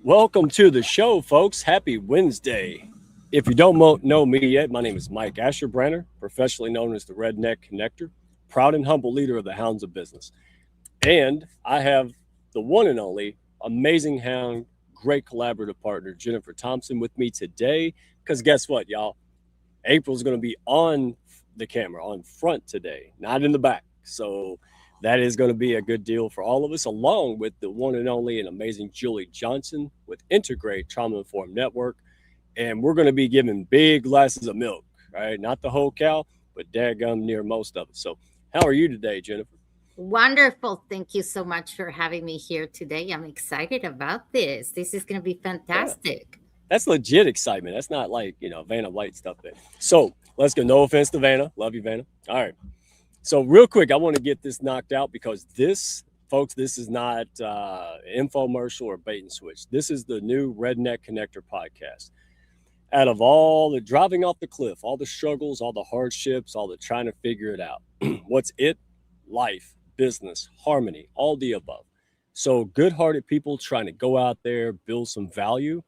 Welcome to the show, folks. Happy Wednesday. If you don't know me yet, my name is Mike Asherbranner, professionally known as the Redneck Connector, proud and humble leader of the Hounds of Business. And I have the one and only amazing hound, great collaborative partner, Jennifer Thompson, with me today. Because guess what, y'all? April's going to be on the camera, on front today, not in the back. So that is going to be a good deal for all of us, along with the one and only and amazing Julie Johnson with Integrate Trauma Informed Network. And we're going to be giving big glasses of milk, right? Not the whole cow, but daggum near most of it. So, how are you today, Jennifer? Wonderful. Thank you so much for having me here today. I'm excited about this. This is going to be Yeah, fantastic. that's legit excitement. That's not like, Vanna White stuff there. So, let's go. No offense to Vanna. Love you, Vanna. All right. So, real quick, I want to get this knocked out because this, folks, this is not infomercial or bait and switch. This is the new Redneck Connector podcast. Out of all the driving off the cliff, all the struggles, all the hardships, all the trying to figure it out, what's it? Life, business, harmony, all the above. So, good hearted people trying to go out there, build some value.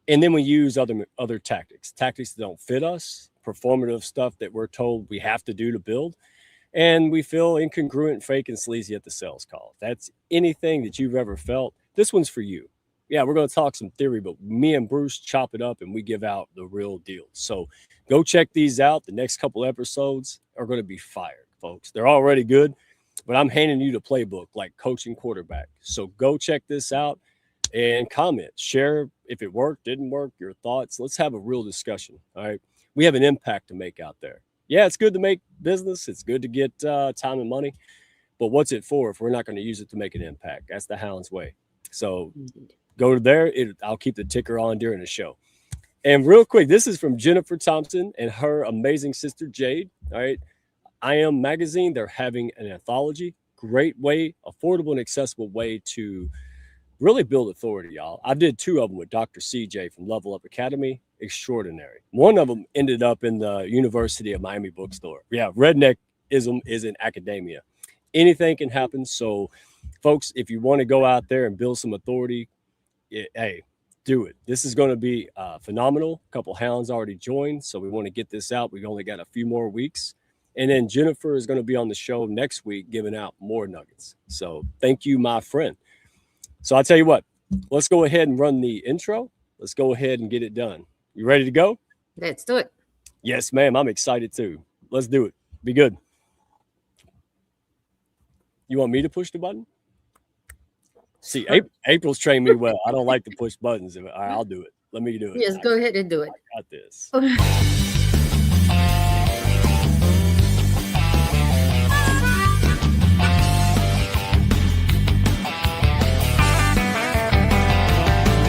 And then we use other tactics that don't fit us, performative stuff that we're told we have to do to build, and we feel incongruent, fake, and sleazy at the sales call. If that's anything that you've ever felt, this one's for you. Yeah, we're going to talk some theory, but me and Bruce chop it up and we give out the real deal. So go check these out. The next couple episodes are going to be fired, folks. They're already good, but I'm handing you the playbook like coaching quarterback. So go check this out and comment, share if it worked, didn't work, your thoughts. Let's have a real discussion. All right. We have an impact to make out there. Yeah, it's good to make business. It's good to get time and money. But what's it for if we're not going to use it to make an impact? That's the Hound's way. So go there. I'll keep the ticker on during the show. And real quick, this is from Jennifer Thompson and her amazing sister Jade. All right. I Am Magazine. They're having an anthology. Great way, affordable and accessible way to really build authority, y'all. I did two of them with Dr. CJ from Level Up Academy. Extraordinary. One of them ended up in the University of Miami bookstore. Yeah, redneckism is in academia. Anything can happen. So, folks, if you want to go out there and build some authority, hey, do it. This is going to be phenomenal. A couple hounds already joined, so we want to get this out. We've only got a few more weeks. And then Jennifer is going to be on the show next week giving out more nuggets. So, thank you, my friend. So I'll tell you what, let's go ahead and run the intro. Let's go ahead and get it done. You ready to go? Let's do it. Yes, ma'am. I'm excited too. Let's do it. Be good. You want me to push the button? See, April's trained me well. I don't like to push buttons. All right, I'll do it. Let me do it. Yes, go ahead and do it. I got this.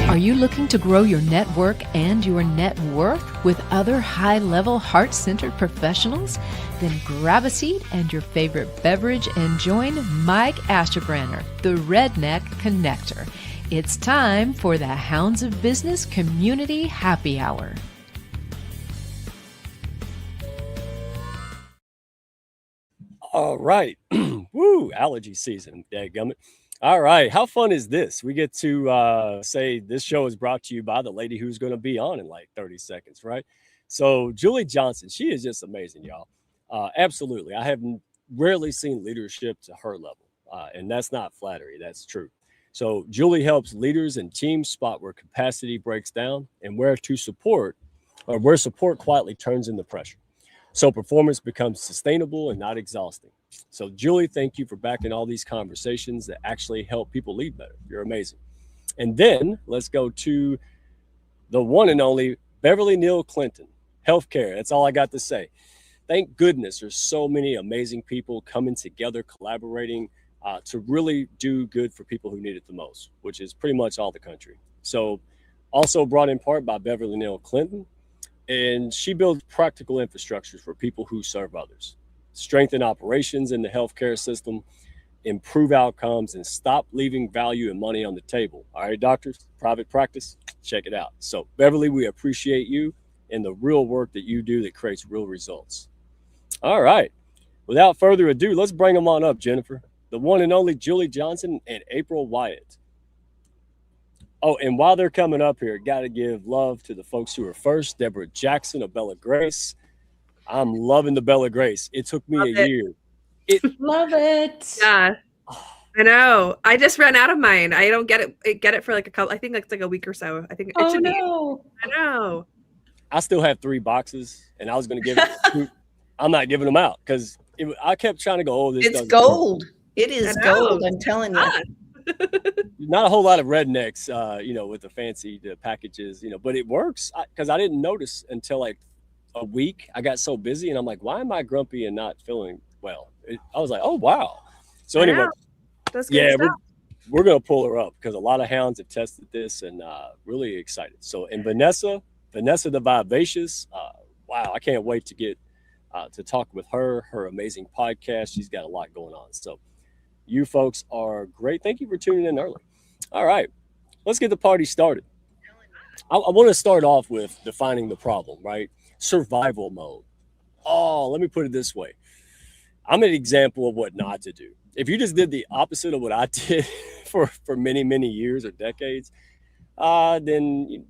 Are you looking to grow your network and your net worth with other high-level, heart-centered professionals? Then grab a seat and your favorite beverage and join Mike Asherbranner, the Redneck Connector. It's time for the Hounds of Business Community Happy Hour. All right. Woo, allergy season. Dadgummit. All right. How fun is this? We get to say this show is brought to you by the lady who's going to be on in like 30 seconds, right? So, Julie Johnson, she is just amazing, y'all. Absolutely. I have rarely seen leadership to her level, and that's not flattery. That's true. So, Julie helps leaders and teams spot where capacity breaks down and where support quietly turns into pressure. So performance becomes sustainable and not exhausting. So, Julie, thank you for backing all these conversations that actually help people lead better. You're amazing. And then let's go to the one and only Beverly Neal Clinton, healthcare. That's all I got to say. Thank goodness there's so many amazing people coming together, collaborating to really do good for people who need it the most, which is pretty much all the country. So, also brought in part by Beverly Neal Clinton, and she builds practical infrastructures for people who serve others, strengthen operations in the healthcare system, improve outcomes, and stop leaving value and money on the table. All right, doctors, private practice, check it out. So, Beverly, we appreciate you and the real work that you do that creates real results. All right. Without further ado, let's bring them on up, Jennifer. The one and only Julie Johnson and April Wyatt. Oh, and while they're coming up here, got to give love to the folks who are first. Deborah Jackson of Bella Grace. I'm loving the Bella Grace. It took me Love a it. year. It Love it. Yeah, I know. I just ran out of mine. I don't get it for like a couple. I think it's like a week or so. I think it Oh should be. no. I know. I still have 3 boxes, and I was going to give it. 2. I'm not giving them out because I kept trying to go. Oh, this It's doesn't gold. It is I know. gold. I'm telling you. Ah, not a whole lot of rednecks, with the fancy packages, but it works because I didn't notice until like a week. I got so busy, and I'm like, why am I grumpy and not feeling well? I was like, oh wow. So I anyway, know. That's good yeah, stuff. we're gonna pull her up because a lot of hounds have tested this, and really excited. So, and Vanessa the Vivacious, wow, I can't wait to get to talk with her amazing podcast. She's got a lot going on. So you folks are great. Thank you for tuning in early. All right, let's get the party started. I want to start off with defining the problem, right? Survival mode. Oh, let me put it this way. I'm an example of what not to do. If you just did the opposite of what I did for many, many years or decades, then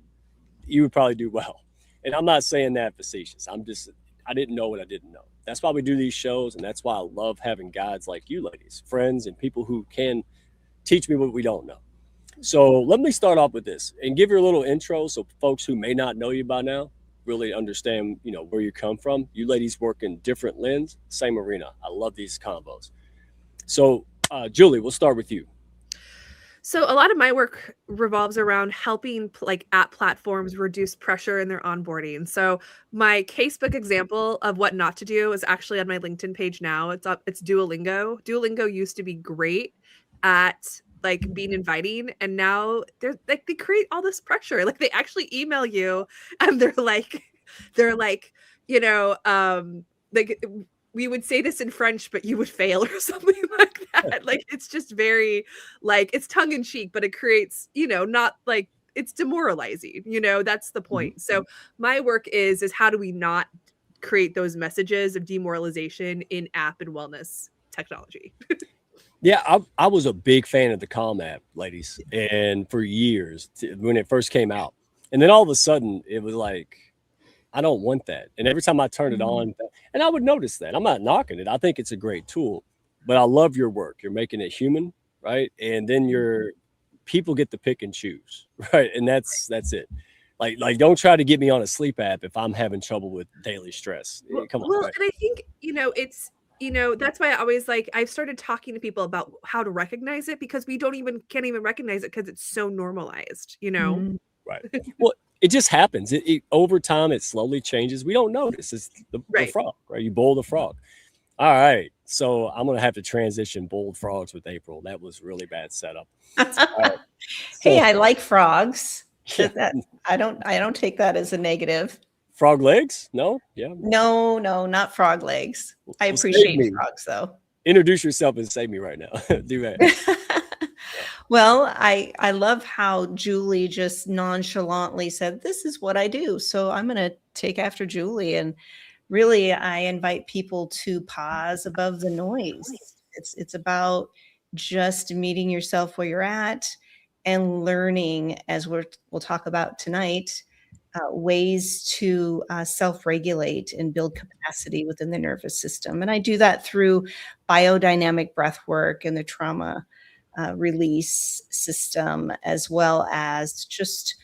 you would probably do well. And I'm not saying that facetious. I didn't know what I didn't know. That's why we do these shows, and that's why I love having guides like you ladies, friends, and people who can teach me what we don't know. So let me start off with this and give you a little intro so folks who may not know you by now really understand, where you come from. You ladies work in different lanes, same arena. I love these combos. So, Julie, we'll start with you. So a lot of my work revolves around helping like app platforms reduce pressure in their onboarding. So my casebook example of what not to do is actually on my LinkedIn page now. It's up. It's Duolingo. Duolingo used to be great at like being inviting, and now they're like they create all this pressure. Like they actually email you, and they're like, like we would say this in French, but you would fail or something like that. Like it's just very like it's tongue in cheek, but it creates, not like it's demoralizing, that's the point. So my work is how do we not create those messages of demoralization in app and wellness technology? Yeah, I was a big fan of the Calm app, ladies, and for years when it first came out. And then all of a sudden it was like, I don't want that. And every time I turn it on, and I would notice that. I'm not knocking it. I think it's a great tool, but I love your work. You're making it human, right? And then your people get to pick and choose, right? And that's it. Like don't try to get me on a sleep app if I'm having trouble with daily stress. Come on. Well, Right? and I think, it's that's why I always I've started talking to people about how to recognize it, because we can't even recognize it because it's so normalized, Right. Well, it just happens. It over time, it slowly changes. We don't notice. It's the Right. frog, right? You boil the frog. All right. So I'm going to have to transition boiled frogs with April. That was really bad setup. All right. Hey, So, I like frogs. yeah. I don't take that as a negative. Frog legs? No? Yeah. No, not frog legs. I Well, save appreciate me. frogs though. Introduce yourself and save me right now. Do that. Well, I love how Julie just nonchalantly said, "This is what I do." So I'm going to take after Julie, and really I invite people to pause above the noise. It's about just meeting yourself where you're at and learning, as we'll talk about tonight, ways to self-regulate and build capacity within the nervous system. And I do that through biodynamic breath work and the trauma release system, as well as just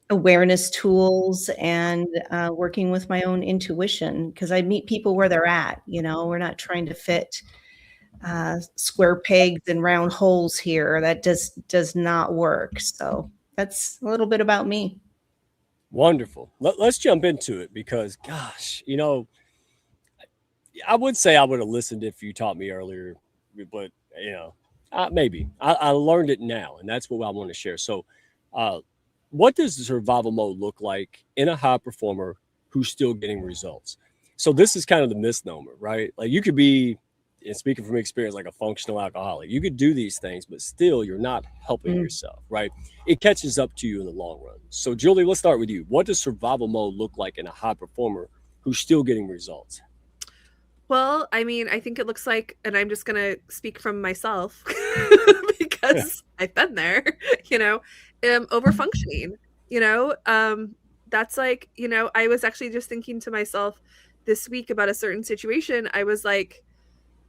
awareness tools and working with my own intuition, because I meet people where they're at. We're not trying to fit square pegs in round holes here. That does not work. So that's a little bit about me. Wonderful. Let's jump into it because, gosh, I would say I would have listened if you taught me earlier, but, maybe. I learned it now, and that's what I want to share. So what does the survival mode look like in a high performer who's still getting results? So this is kind of the misnomer, right? Like you could be, and speaking from experience, like a functional alcoholic, you could do these things, but still you're not helping yourself, right? It catches up to you in the long run. So Julie, let's start with you. What does survival mode look like in a high performer who's still getting results? Well, I mean, I think it looks like, and I'm just gonna speak from myself because I've been there, you know, over functioning, you know, that's like, I was actually just thinking to myself this week about a certain situation. I was like,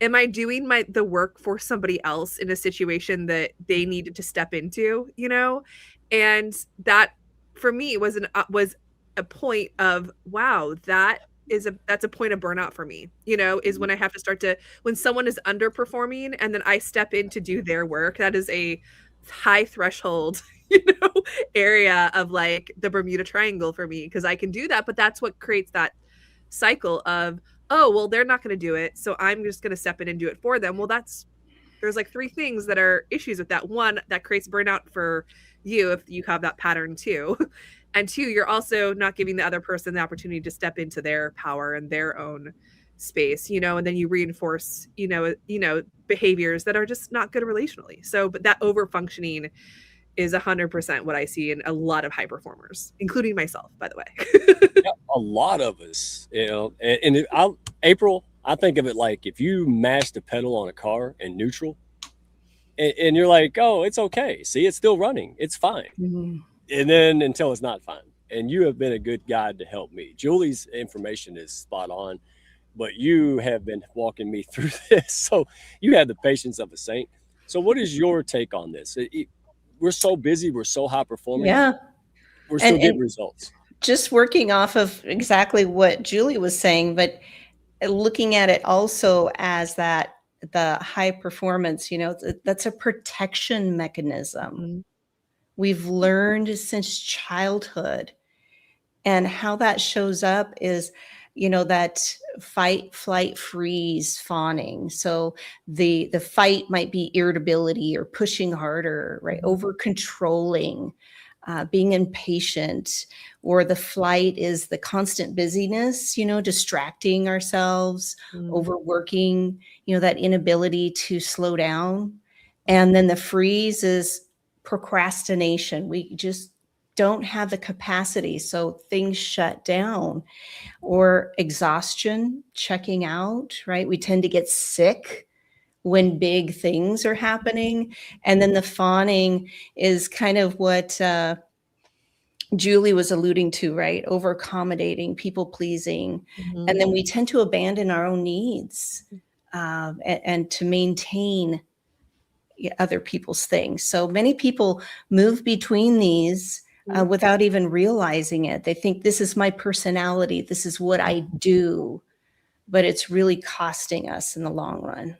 am I doing the work for somebody else in a situation that they needed to step into, And that for me was a point of, wow, that's a point of burnout for me, is when I have to when someone is underperforming and then I step in to do their work. That is a high threshold, area of like the Bermuda Triangle for me, because I can do that, but that's what creates that cycle of, oh, well, they're not going to do it, so I'm just going to step in and do it for them. Well, there's like three things that are issues with that. One, that creates burnout for you if you have that pattern too. And two, you're also not giving the other person the opportunity to step into their power and their own space, and then you reinforce, behaviors that are just not good relationally. So, but that over functioning is 100% what I see in a lot of high performers, including myself, by the way. Yeah, a lot of us, April, I think of it like if you mash the pedal on a car in neutral, and you're like, oh, it's okay. See, it's still running. It's fine. Mhm. And then until it's not fine. And you have been a good guide to help me. Julie's information is spot on, but you have been walking me through this. So you have the patience of a saint. So what is your take on this? We're so busy. We're so high performing. Yeah. We're still And getting results. just working off of exactly what Julie was saying, but looking at it also as the high performance, that's a protection mechanism. Mhm. We've learned since childhood, and how that shows up is, that fight, flight, freeze, fawning. So the fight might be irritability or pushing harder, right? Over controlling, being impatient, or the flight is the constant busyness, distracting ourselves, Mm. overworking, that inability to slow down. And then the freeze is procrastination. We just don't have the capacity, so things shut down. Or exhaustion, checking out, right? We tend to get sick when big things are happening. And then the fawning is kind of what Julie was alluding to, right? Over accommodating, people pleasing. Mhm. And then we tend to abandon our own needs, and to maintain other people's things. So many people move between these without even realizing it. They think this is my personality, this is what I do, but it's really costing us in the long run.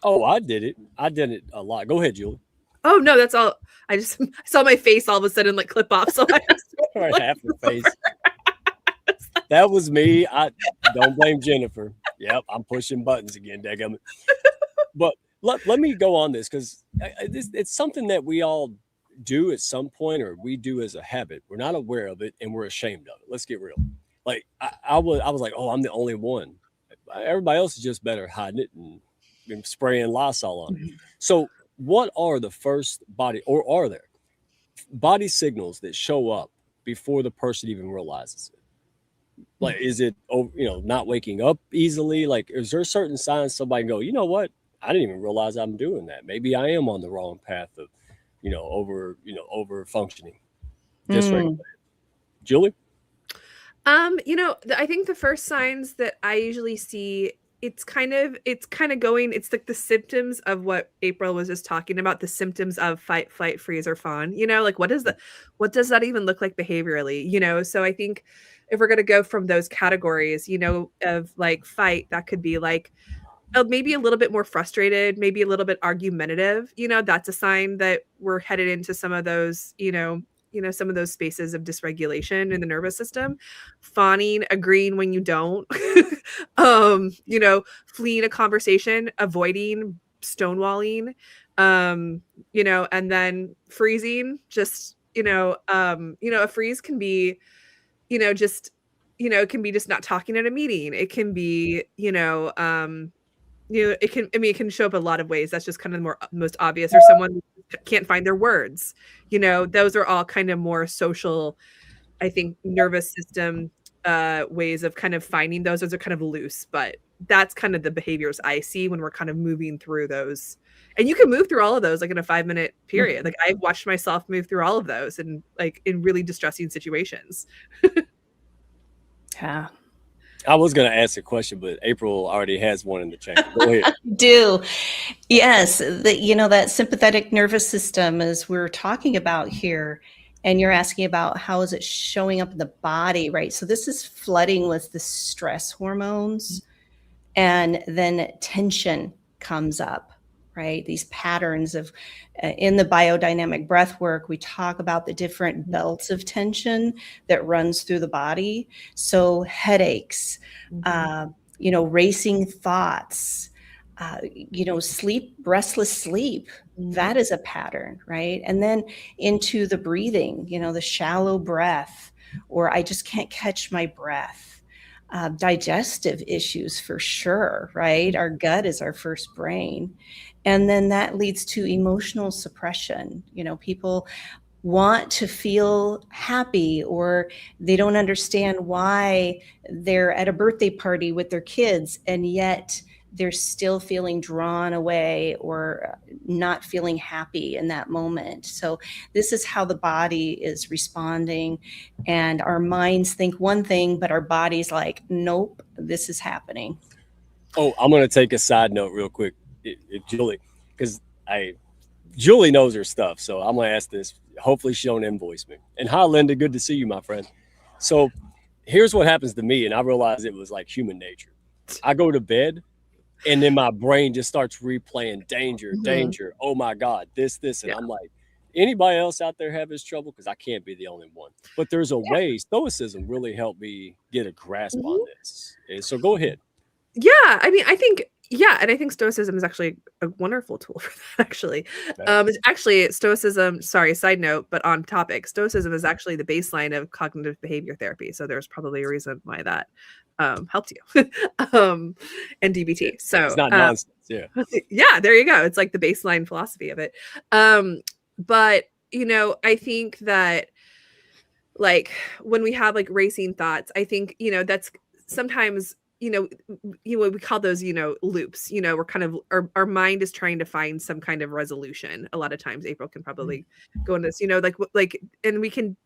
Oh, I did it. I did it a lot. Go ahead, Julie. Oh no, that's all. I just saw my face all of a sudden like clip off. So I just Right, half your face. That was me. I don't blame Jennifer. Yep, I'm pushing buttons again, dadgummit. But let me go on this, because it's something that we all do at some point, or we do as a habit. We're not aware of it and we're ashamed of it. Let's get real. Like I was like, oh, I'm the only one. Everybody else is just better hiding it and spraying Lysol on it. So what are the first body, or are there body signals that show up before the person even realizes it? Like, is it, not waking up easily? Like, is there certain signs somebody can go, you know what? I didn't even realize I'm doing that. Maybe I am on the wrong path of, over functioning. Dysregulated. Julie? I think the first signs that I usually see, it's kind of going, it's like the symptoms of what April was just talking about, the symptoms of fight, flight, freeze, or fawn. Like what does that even look like behaviorally? So I think if we're going to go from those categories, of like fight, that could be like, maybe a little bit more frustrated, maybe a little bit argumentative. That's a sign that we're headed into some of those, some of those spaces of dysregulation in the nervous system. Fawning, agreeing when you don't, fleeing a conversation, avoiding, stonewalling, and then freezing, just, a freeze can be, just, it can be just not talking at a meeting. It can be, it can show up a lot of ways. That's just kind of the most obvious, or someone can't find their words. Those are all kind of more social, I think, nervous system ways of kind of finding those. Those are kind of loose, but that's kind of the behaviors I see when we're kind of moving through those. And you can move through all of those like in a 5-minute period. Like I've watched myself move through all of those and like in really distressing situations. Yeah. I was going to ask a question, but April already has one in the chamber. Go ahead. Do. Yes, that sympathetic nervous system, as we're talking about here, and you're asking about how is it showing up in the body, right? So this is flooding with the stress hormones, and then tension comes up, right? These patterns of, in the biodynamic breath work, we talk about the different belts of tension that runs through the body. So headaches, racing thoughts, sleep, restless sleep, that is a pattern, right? And then into the breathing, the shallow breath, or I just can't catch my breath. Digestive issues for sure, right? Our gut is our first brain. And then that leads to emotional suppression. People want to feel happy, or they don't understand why they're at a birthday party with their kids and yet they're still feeling drawn away or not feeling happy in that moment. So this is how the body is responding, and our minds think one thing, but our body's like, nope, this is happening. Oh, I'm going to take a side note real quick, Julie, because Julie knows her stuff. So I'm going to ask this. Hopefully she don't invoice me. And hi, Linda. Good to see you, my friend. So here's what happens to me. And I realized it was like human nature. I go to bed and then my brain just starts replaying danger. Oh my God, this. And I'm like, anybody else out there have this trouble? Because I can't be the only one. But there's a way. Stoicism really helped me get a grasp on this. And so go ahead. Yeah. I mean, I think Stoicism is actually a wonderful tool for that, actually. Okay. It's actually Stoicism, sorry, side note, but on topic, Stoicism is actually the baseline of cognitive behavior therapy. So there's probably a reason why that helped you. And DBT. So it's not nonsense. Yeah. Yeah, there you go. It's like the baseline philosophy of it. But I think that like when we have like racing thoughts, I think, that's sometimes we call those, loops, we're kind of, our mind is trying to find some kind of resolution. A lot of times April can probably go into this, and we can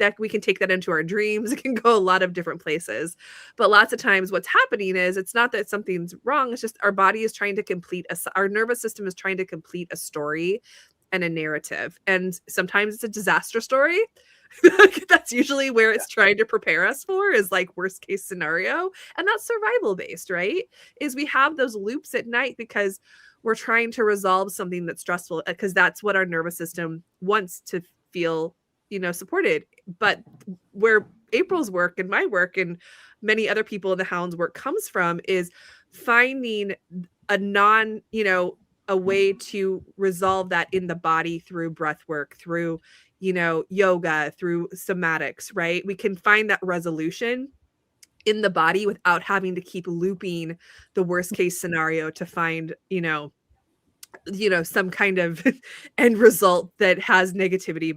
take that into our dreams. It can go a lot of different places, but lots of times what's happening is it's not that something's wrong. It's just our body is trying to complete our nervous system is trying to complete a story and a narrative. And sometimes it's a disaster story. That's usually where it's trying to prepare us for, is like worst case scenario. And that's survival based, right? Is we have those loops at night because we're trying to resolve something that's stressful, because that's what our nervous system wants to feel, supported. But where April's work and my work and many other people in the Hound's work comes from is finding a way to resolve that in the body through breath work, through yoga, through somatics, right? We can find that resolution in the body without having to keep looping the worst case scenario to find, some kind of end result that has negativity,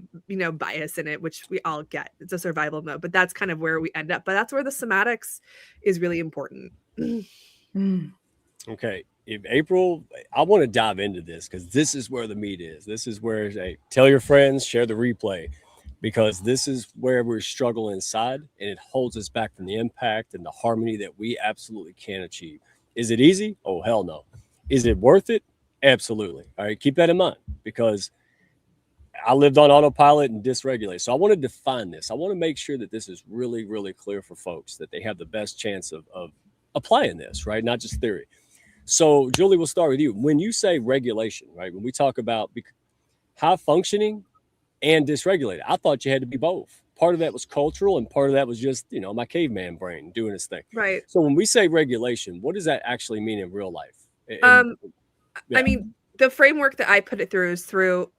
bias in it, which we all get. It's a survival mode, but that's kind of where we end up. But that's where the somatics is really important. Okay. If April, I want to dive into this because this is where the meat is. This is where, tell your friends, share the replay, because this is where we're struggling inside, and it holds us back from the impact and the harmony that we absolutely can achieve. Is it easy? Oh, hell no. Is it worth it? Absolutely. All right. Keep that in mind, because I lived on autopilot and dysregulated. So I want to define this. I want to make sure that this is really, really clear for folks, that they have the best chance of applying this, right? Not just theory. So, Julie, we'll start with you. When you say regulation, right, when we talk about high functioning and dysregulated, I thought you had to be both. Part of that was cultural, and part of that was just, my caveman brain doing its thing. Right. So when we say regulation, what does that actually mean in real life? I mean, the framework that I put it through is through,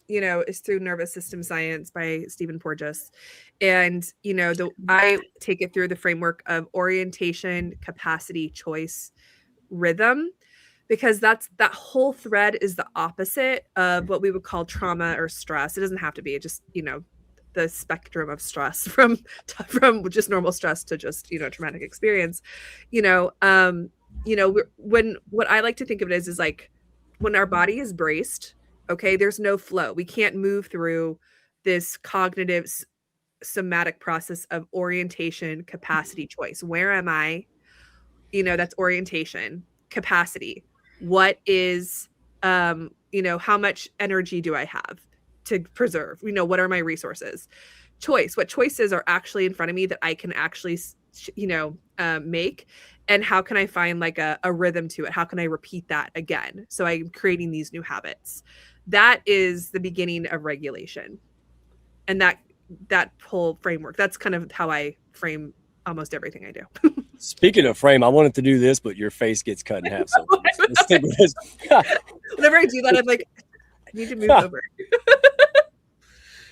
is through nervous system science by Stephen Porges. And, I take it through the framework of orientation, capacity, choice, rhythm, because that whole thread is the opposite of what we would call trauma or stress. It doesn't have to be. It just, the spectrum of stress from just normal stress to just, you know, traumatic experience. When what I like to think of it is like when our body is braced, okay, there's no flow. We can't move through this cognitive somatic process of orientation, capacity, choice. Where am I? That's orientation, capacity. What is, how much energy do I have to preserve? What are my resources? Choice. What choices are actually in front of me that I can actually, make? And how can I find like a rhythm to it? How can I repeat that again? So I'm creating these new habits. That is the beginning of regulation. And that whole framework, that's kind of how I frame almost everything I do. Speaking of frame, I wanted to do this, but your face gets cut in half. So let's stick with this. Whenever I do that, I'm like, I need to move over.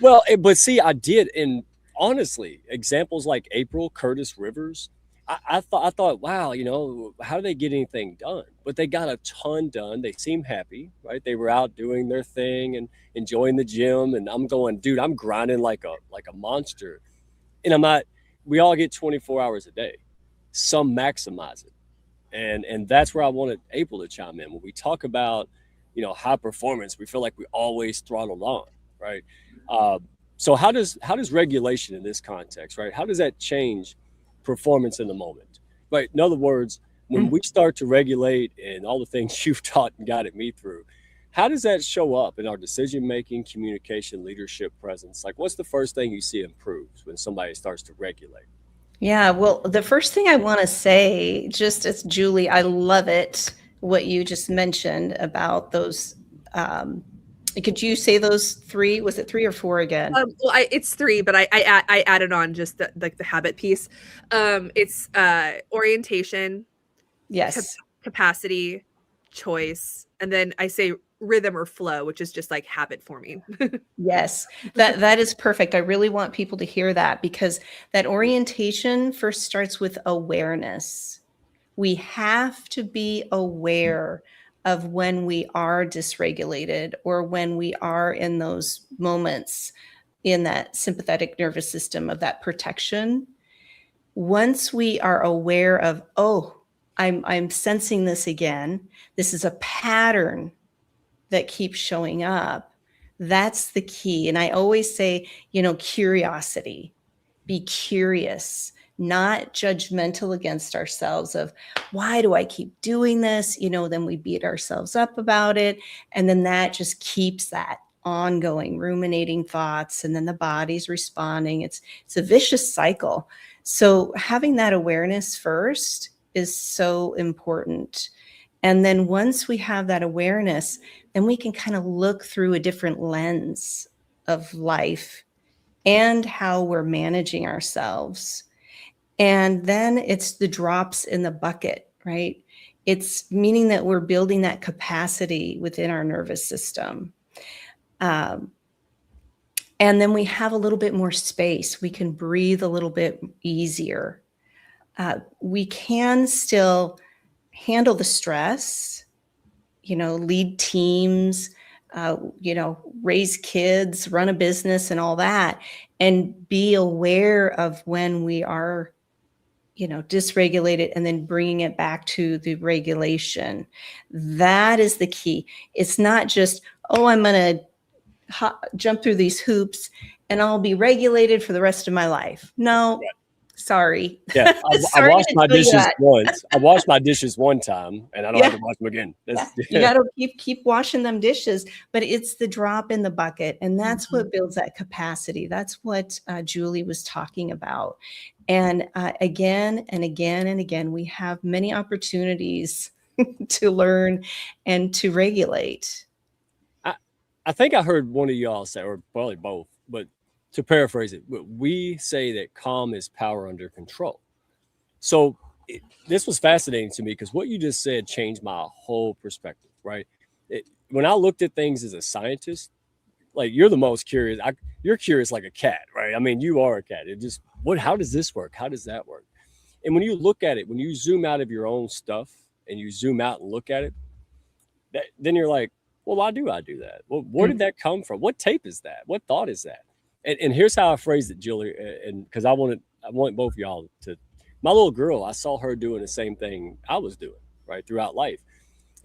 Well, but see, I did. And honestly, examples like April Curtis Rivers, I thought, wow, how do they get anything done? But they got a ton done. They seem happy, right? They were out doing their thing and enjoying the gym. And I'm going, dude, I'm grinding like a monster. And I'm not. We all get 24 hours a day. Some maximize it. And that's where I wanted April to chime in. When we talk about, high performance, we feel like we always throttled on, right? So how does regulation in this context, right? How does that change performance in the moment, right? In other words, when we start to regulate and all the things you've taught and guided me through, how does that show up in our decision making, communication, leadership, presence? Like, what's the first thing you see improves when somebody starts to regulate? Yeah, well, the first thing I want to say, just as Julie, I love it, what you just mentioned about those. Could you say those three? Was it 3 or 4 again? Well, it's 3, but I added on just the habit piece. It's orientation, Yes. capacity, choice, and then I say rhythm or flow, which is just like habit forming. Yes, that is perfect. I really want people to hear that, because that orientation first starts with awareness. We have to be aware of when we are dysregulated or when we are in those moments in that sympathetic nervous system of that protection. Once we are aware of, oh, I'm sensing this again, this is a pattern that keeps showing up, that's the key. And I always say, curiosity, be curious, not judgmental against ourselves of, why do I keep doing this? Then we beat ourselves up about it. And then that just keeps that ongoing ruminating thoughts. And then the body's responding. It's a vicious cycle. So having that awareness first is so important. And then once we have that awareness, then we can kind of look through a different lens of life and how we're managing ourselves. And then it's the drops in the bucket, right? It's meaning that we're building that capacity within our nervous system. And then we have a little bit more space. We can breathe a little bit easier. We can still handle the stress, lead teams, raise kids, run a business and all that, and be aware of when we are, dysregulated, and then bringing it back to the regulation. That is the key. It's not just, oh, I'm going to jump through these hoops and I'll be regulated for the rest of my life. No. Right. Sorry. Yeah, I washed my dishes once. I washed my dishes one time, and I don't have to wash them again. You got to keep washing them dishes, but it's the drop in the bucket, and that's what builds that capacity. That's what Julie was talking about. And again and again and again, we have many opportunities to learn and to regulate. I think I heard one of y'all say, or probably both, but to paraphrase it, we say that calm is power under control. So this was fascinating to me, because what you just said changed my whole perspective, right? When I looked at things as a scientist, like, you're the most curious. You're curious like a cat, right? I mean, you are a cat. How does this work? How does that work? And when you look at it, when you zoom out of your own stuff and you zoom out and look at it, then you're like, well, why do I do that? Well, where did that come from? What tape is that? What thought is that? And here's how I phrased it, Julie, and because I want both of y'all to. My little girl, I saw her doing the same thing I was doing right throughout life,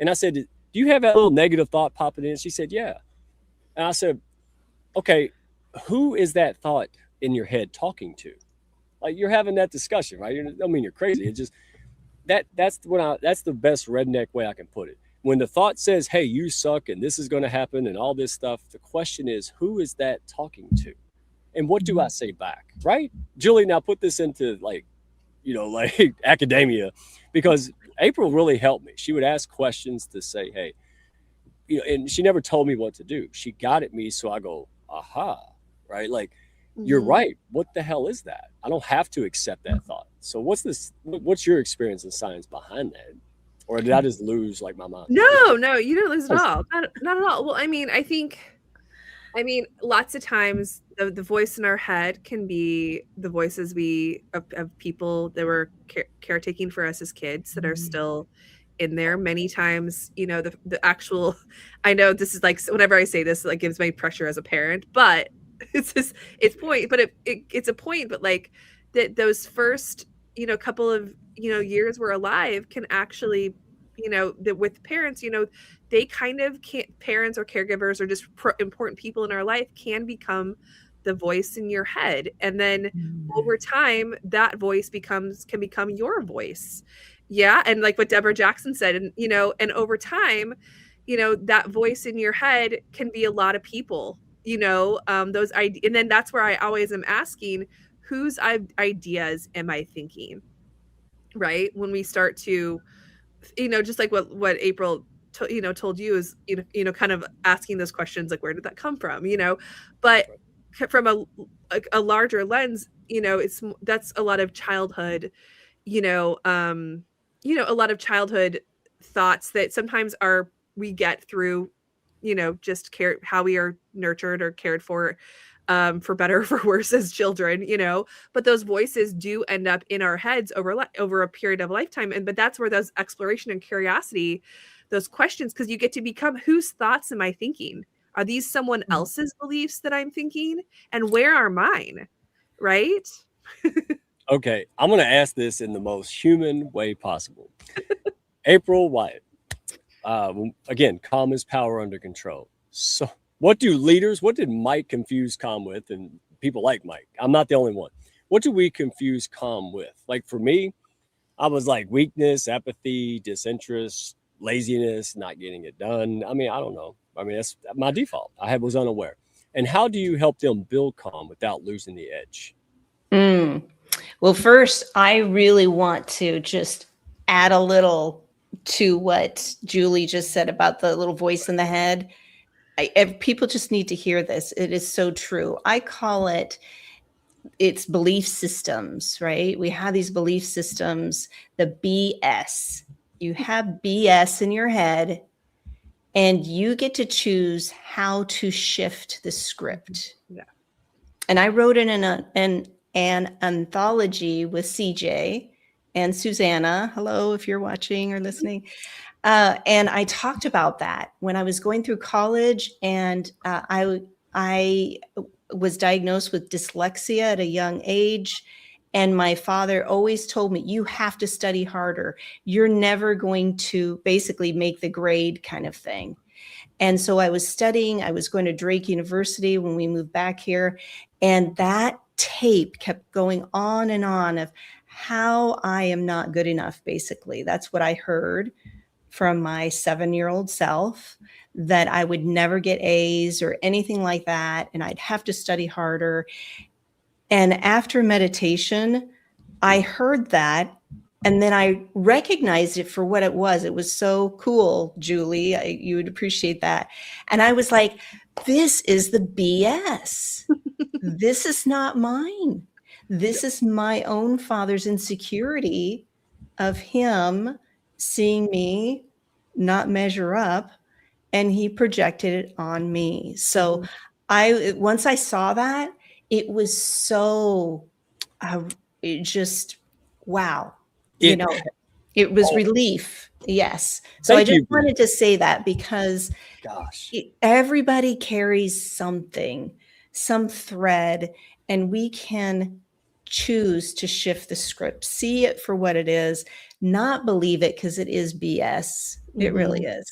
and I said, "Do you have that little negative thought popping in?" She said, "Yeah," and I said, "Okay, who is that thought in your head talking to? Like you're having that discussion, right? I don't mean you're crazy. It's just that's the best redneck way I can put it. When the thought says, "Hey, you suck," and this is going to happen, and all this stuff, the question is, who is that talking to? And what do I say back? Right? Julie, now put this into like, like academia, because April really helped me. She would ask questions to say, hey, and she never told me what to do. She got at me. So I go, aha, right? Like, you're right. What the hell is that? I don't have to accept that thought. So what's your experience in science behind that? Or did I just lose like my mind? No, you didn't lose at all. Not at all. Well, I mean, I mean, lots of times the voice in our head can be the voices of people that were caretaking for us as kids that are still in there. Many times, the actual, I know this is like, whenever I say this, like gives me pressure as a parent, but it's a point, but like that those first, couple of, years we're alive can actually, that with parents, they kind of can't, parents or caregivers or just important people in our life can become the voice in your head. And then over time, that voice can become your voice. Yeah. And like what Deborah Jackson said, and, and over time, that voice in your head can be a lot of people, those ideas. And then that's where I always am asking, whose ideas am I thinking? Right. When we start to, just like what April told you is, kind of asking those questions, like, where did that come from? But from a larger lens, that's a lot of childhood, a lot of childhood thoughts that sometimes we get through, just how we are nurtured or cared for better or for worse as children, but those voices do end up in our heads over a period of lifetime. But that's where those exploration and curiosity, those questions, because you get to become, whose thoughts am I thinking? Are these someone else's beliefs that I'm thinking? And where are mine? Right? Okay, I'm going to ask this in the most human way possible. April Wyatt, again, calm is power under control. So what did Mike confuse calm with? And people like Mike, I'm not the only one. What do we confuse calm with? Like for me, I was like weakness, apathy, disinterest, laziness, not getting it done. I mean, I don't know. I mean, that's my default. Was unaware. And how do you help them build calm without losing the edge? Well, first, I really want to just add a little to what Julie just said about the little voice in the head. People just need to hear this. It is so true. I call it's belief systems, right? We have these belief systems, the BS. You have BS in your head, and you get to choose how to shift the script. Yeah. And I wrote in an anthology with CJ and Susanna. Hello, if you're watching or listening. And I talked about that when I was going through college, and I was diagnosed with dyslexia at a young age. And my father always told me, you have to study harder. You're never going to basically make the grade kind of thing. And so I was studying. I was going to Drake University when we moved back here. And that tape kept going on and on of how I am not good enough, basically. That's what I heard from my 7-year-old self, that I would never get A's or anything like that. And I'd have to study harder. And after meditation, I heard that. And then I recognized it for what it was. It was so cool, Julie. You would appreciate that. And I was like, this is the BS. This is not mine. This is my own father's insecurity of him seeing me not measure up, and he projected it on me. So once I saw that, it was so it just wow. It was relief. Yes. So I just wanted to say that, because everybody carries something. some thread, and we can choose to shift the script, see it for what it is, not believe it because it is BS. It really is.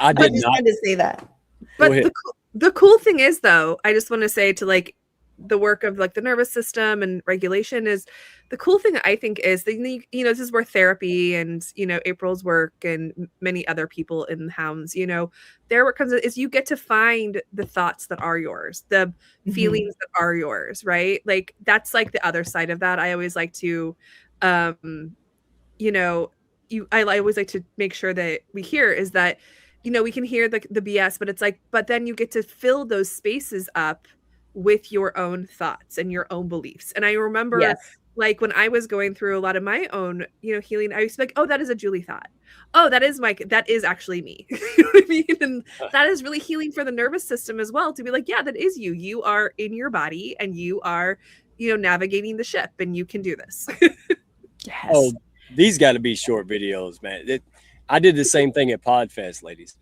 I did just not. had to say that. Go But ahead. the cool thing is, though, I just want to say to like the work of like the nervous system and regulation is the cool thing I think is that, you know, this is where therapy and, you know, April's work and many other people in Hounds, you know, their work comes in is you get to find the thoughts that are yours, the feelings that are yours, right? Like that's like the other side of that. I always like to, you know, I always like to make sure that we hear is that, you know, we can hear the BS, but it's like, but then you get to fill those spaces up with your own thoughts and your own beliefs. And I remember Yes. like when I was going through a lot of my own, you know, healing, I used to be like, oh, that is a Julie thought. Oh, that is actually me. You know what I mean? And that is really healing for the nervous system as well, to be like, yeah, that is you. You are in your body and you are, you know, navigating the ship and you can do this. Yes. Oh, these got to be short videos, man. I did the same thing at PodFest, ladies.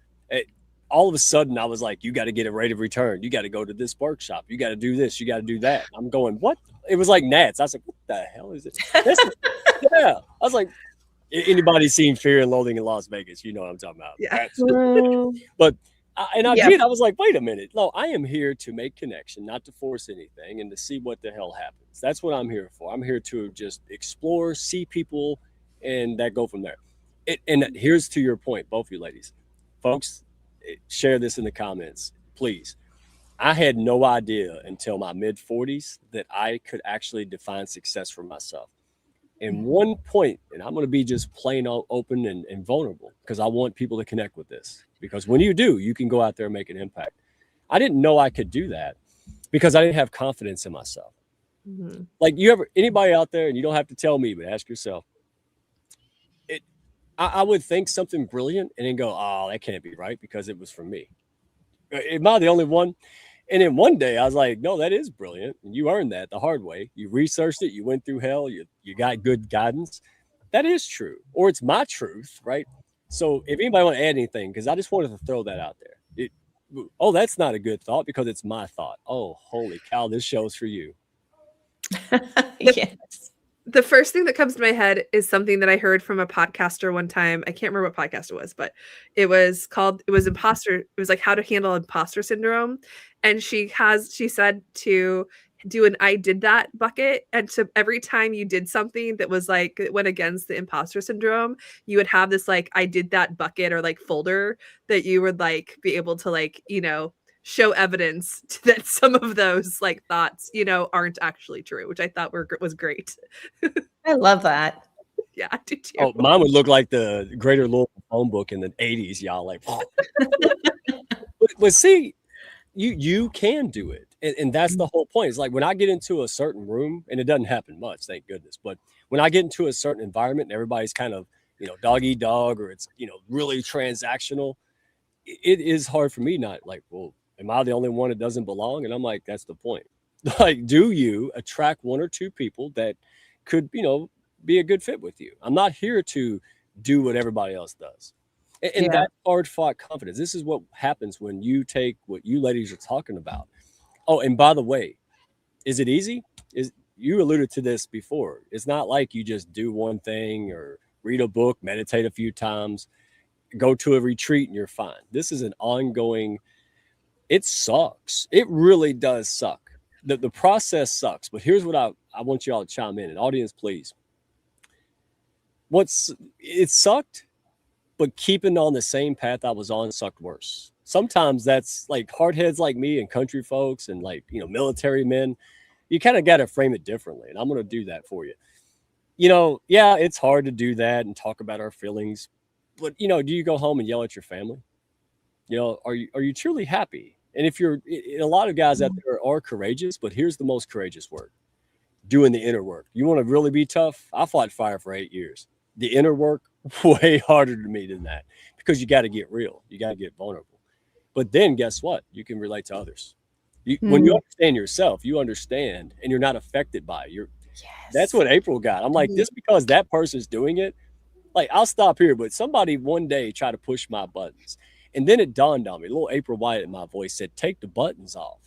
All of a sudden, I was like, you got to get a rate of return. You got to go to this workshop. You got to do this. You got to do that. I'm going, what? It was like gnats. I was like, what the hell is it? Yeah. I was like, anybody seen Fear and Loathing in Las Vegas? You know what I'm talking about. Yeah. But I Yeah. did. I was like, wait a minute. No, I am here to make connection, not to force anything, and to see what the hell happens. That's what I'm here for. I'm here to just explore, see people, and that go from there. And here's to your point, both of you ladies. Folks, share this in the comments, please. I had no idea until my mid-40s that I could actually define success for myself. And one point, and I'm going to be just plain open and vulnerable because I want people to connect with this. Because when you do, you can go out there and make an impact. I didn't know I could do that because I didn't have confidence in myself. Like anybody out there, and you don't have to tell me, but ask yourself, I would think something brilliant and then go, oh, that can't be right because it was for me. Am I the only one? And then one day I was like, no, that is brilliant. And you earned that the hard way. You researched it. You went through hell. You got good guidance. That is true. Or it's my truth, right? So if anybody want to add anything, because I just wanted to throw that out there. Oh, that's not a good thought because it's my thought. Oh, holy cow, this show's for you. Yes. The first thing that comes to my head is something that I heard from a podcaster one time. I can't remember what podcast it was, but it was imposter. It was like how to handle imposter syndrome. And she said to do an I did that bucket. And so every time you did something that was like, it went against the imposter syndrome, you would have this like, I did that bucket or like folder that you would like be able to like, you know, show evidence that some of those like thoughts, you know, aren't actually true, which I thought was great. I love that. Yeah, I do too. Oh, mine would look like the Greater Louisville phone book in the 80s, y'all. Like, but see, you can do it. And that's the whole point. It's like when I get into a certain room, and it doesn't happen much, thank goodness. But when I get into a certain environment and everybody's kind of, you know, dog eat dog, or it's, you know, really transactional, it is hard for me not like, well, am I the only one that doesn't belong? And I'm like, that's the point. Like, do you attract one or two people that could, you know, be a good fit with you? I'm not here to do what everybody else does. And that hard fought confidence. This is what happens when you take what you ladies are talking about. Oh, and by the way, is it easy? You alluded to this before. It's not like you just do one thing or read a book, meditate a few times, go to a retreat and you're fine. This is an ongoing, it sucks. It really does suck. The process sucks. But here's what I want you all to chime in. And audience, please. It sucked, but keeping on the same path I was on sucked worse. Sometimes that's like hardheads like me and country folks and like, you know, military men. You kind of got to frame it differently. And I'm going to do that for you. You know, yeah, it's hard to do that and talk about our feelings. But, you know, do you go home and yell at your family? You know, are you truly happy? And if you're, a lot of guys out there are courageous, but here's the most courageous word: doing the inner work. You want to really be tough? I fought fire for 8 years. The inner work, way harder to me than that, because you got to get real. You got to get vulnerable. But then guess what? You can relate to others. When you understand yourself, you understand, and you're not affected by it. That's what April got. I'm like, just because that person's doing it, like, I'll stop here, but somebody one day tried to push my buttons. And then it dawned on me, little April Wyatt in my voice said, take the buttons off.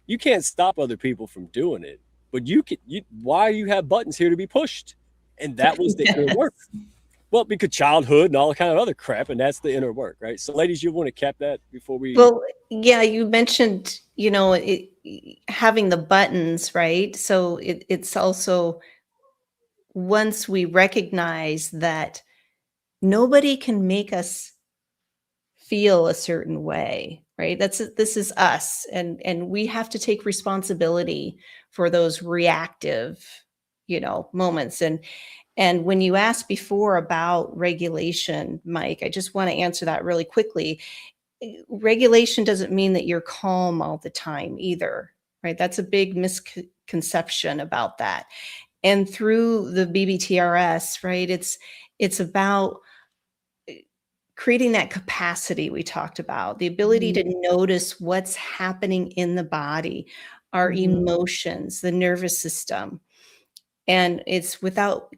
You can't stop other people from doing it, but you can. Why you have buttons here to be pushed, and that was the inner work. Yes. Well, because childhood and all kind of other crap, and that's the inner work, right? So, ladies, you want to cap that before we? Well, yeah, you mentioned, having the buttons, right? So it's also, once we recognize that nobody can make us feel a certain way, right? This is us, and we have to take responsibility for those reactive, moments. And when you asked before about regulation, Mike, I just want to answer that really quickly. Regulation doesn't mean that you're calm all the time either, right? That's a big misconception about that. And through the BBTRS, right, it's about creating that capacity we talked about, the ability to notice what's happening in the body, our emotions, the nervous system. And it's without,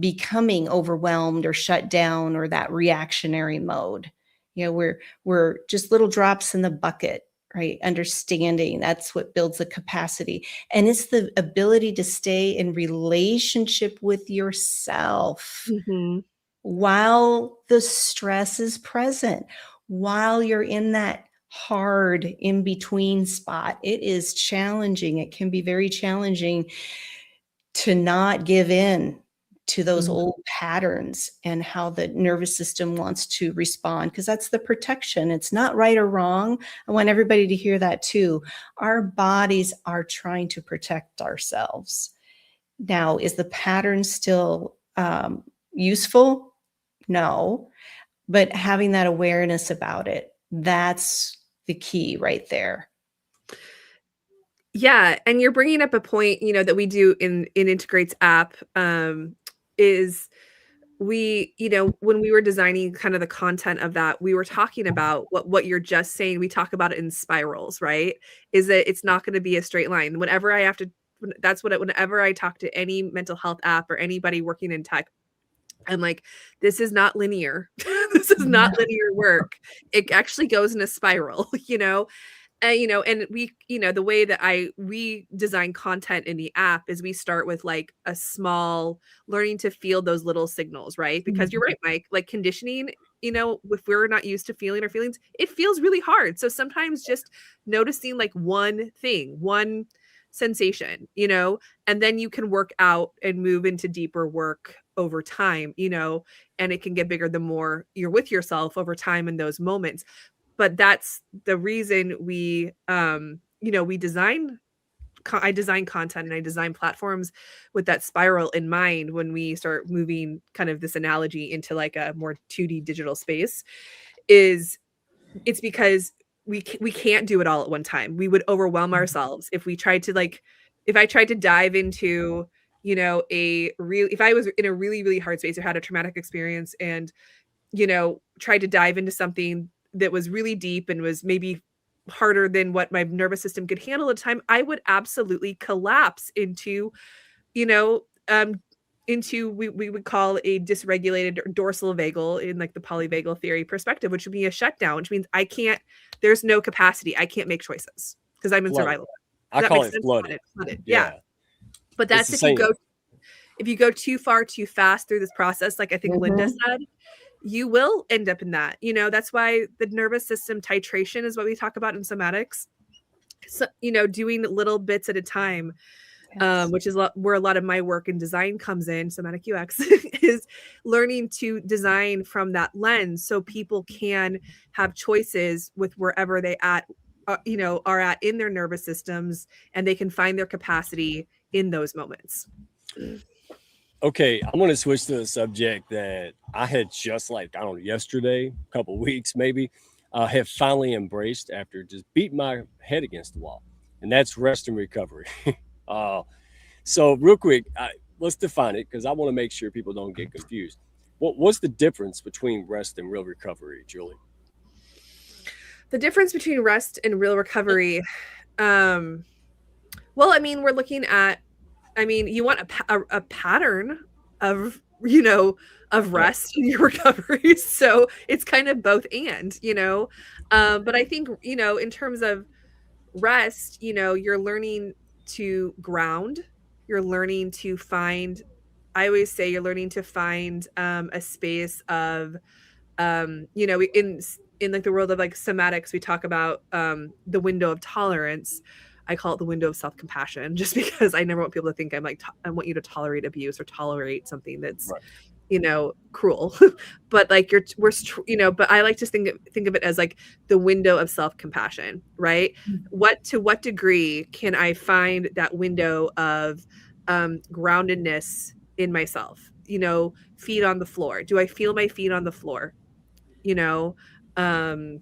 becoming overwhelmed or shut down or that reactionary mode. We're just little drops in the bucket, right? Understanding, that's what builds the capacity. And it's the ability to stay in relationship with yourself Mhm. while the stress is present, while you're in that hard in between spot. It is challenging. It can be very challenging to not give in to those old patterns and how the nervous system wants to respond, because that's the protection. It's not right or wrong. I want everybody to hear that too. Our bodies are trying to protect ourselves. Now, is the pattern still useful? No, but having that awareness about it, that's the key right there. Yeah, and you're bringing up a point, that we do in Integrate's app, is when we were designing kind of the content of that, we were talking about what you're just saying. We talk about it in spirals, right? Is that it's not going to be a straight line. Whenever I talk to any mental health app or anybody working in tech, I'm like, this is not linear. This is not linear work. It actually goes in a spiral, and the way that we design content in the app is we start with like a small learning to feel those little signals, right? Because you're right, Mike, like conditioning, if we're not used to feeling our feelings, it feels really hard. So sometimes just noticing like one thing, one sensation, and then you can work out and move into deeper work over time, and it can get bigger the more you're with yourself over time in those moments. But that's the reason we design I design content and I design platforms with that spiral in mind when we start moving kind of this analogy into like a more 2D digital space. It's because we can't do it all at one time. We would overwhelm ourselves if if I tried to dive into, if I was in a really, really hard space or had a traumatic experience and, tried to dive into something that was really deep and was maybe harder than what my nervous system could handle at the time, I would absolutely collapse into, you know, um, we would call a dysregulated dorsal vagal in like the polyvagal theory perspective, which would be a shutdown, which means there's no capacity. I can't make choices because I'm in Flooded. survival. I That call makes it sense? flooded. Flooded. Yeah. Yeah. But It's that's the same. if you go too far, too fast through this process, like I think Linda said, you will end up in that. That's why the nervous system titration is what we talk about in somatics. So, doing little bits at a time, which is where a lot of my work in design comes in, somatic UX, is learning to design from that lens so people can have choices with wherever they are at in their nervous systems, and they can find their capacity in those moments. Okay, I'm going to switch to a subject that I had just I don't know, yesterday, a couple weeks maybe, have finally embraced after just beating my head against the wall, and that's rest and recovery. So real quick, let's define it because I want to make sure people don't get confused. What's the difference between rest and real recovery, Julie? The difference between rest and real recovery, well, I mean, we're looking at, you want a pattern of, of rest in your recovery. So it's kind of both and, but I think, in terms of rest, you're learning to ground. You're learning to find, I always say you're learning to find a space of, in like the world of like somatics, we talk about the window of tolerance. I call it the window of self-compassion, just because I never want people to think I'm like, I want you to tolerate abuse or tolerate something that's, Right. Cruel. But like but I like to think of it as like the window of self-compassion, right? To what degree can I find that window of groundedness in myself? Feet on the floor. Do I feel my feet on the floor? Um,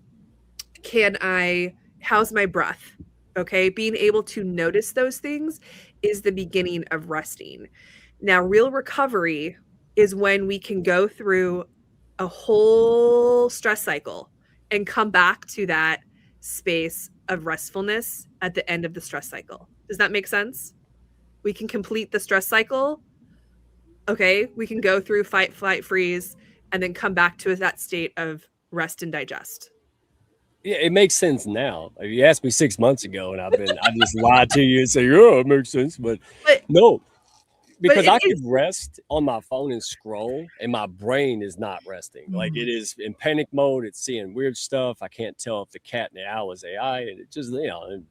how's my breath? Okay. Being able to notice those things is the beginning of resting. Now, real recovery is when we can go through a whole stress cycle and come back to that space of restfulness at the end of the stress cycle. Does that make sense? We can complete the stress cycle. Okay. We can go through fight, flight, freeze, and then come back to that state of rest and digest. Yeah, it makes sense now. If you asked me 6 months ago, and I just lied to you and say, "Oh, it makes sense," but no, because I could rest on my phone and scroll, and my brain is not resting. Like it is in panic mode. It's seeing weird stuff. I can't tell if the cat and the owl is AI, and it just and,